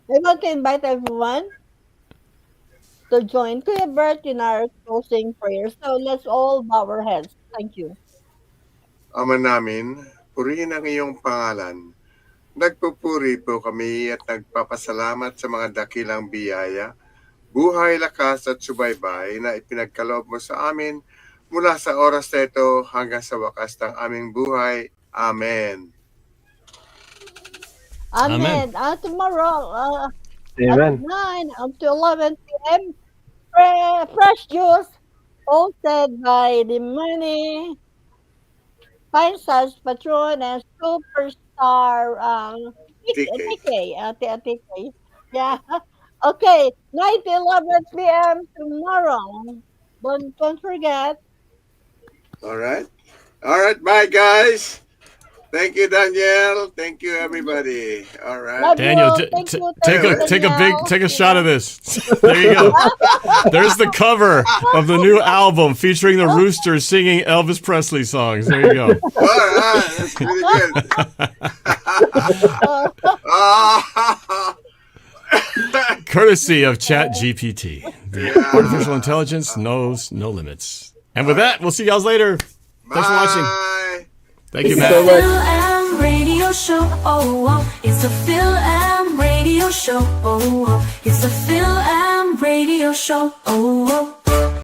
want to invite everyone to join Kuya Bert in our closing prayer. So let's all bow our heads. Thank you. Ama namin, purihin ang iyong pangalan. Nagpupuri po kami at nagpapasalamat sa mga dakilang biyaya, buhay, lakas at subaybay na ipinagkaloob mo sa amin mula sa oras na ito hanggang sa wakas ng aming buhay. Amen. Amen. Tomorrow Amen. at 9 up to 11 p.m. Fresh juice hosted by the Money Finance Patron and Superstar TK. Yeah. Okay. 9 to 11 p.m. tomorrow. Don't forget. All right. Bye, guys. Thank you, Daniel. Thank you, everybody. All right. Love Daniel, you. Thank you. take a shot of this. There you go. There's the cover of the new album featuring the Roosters singing Elvis Presley songs. There you go. All right. That's pretty good. Courtesy of ChatGPT. The artificial intelligence knows no limits. And with that, we'll see you guys later. Thanks for watching. Thank you, It's Matt. the Fil-Am Radio Show. It's the Fil-Am Radio Show. It's the Fil-Am Radio Show.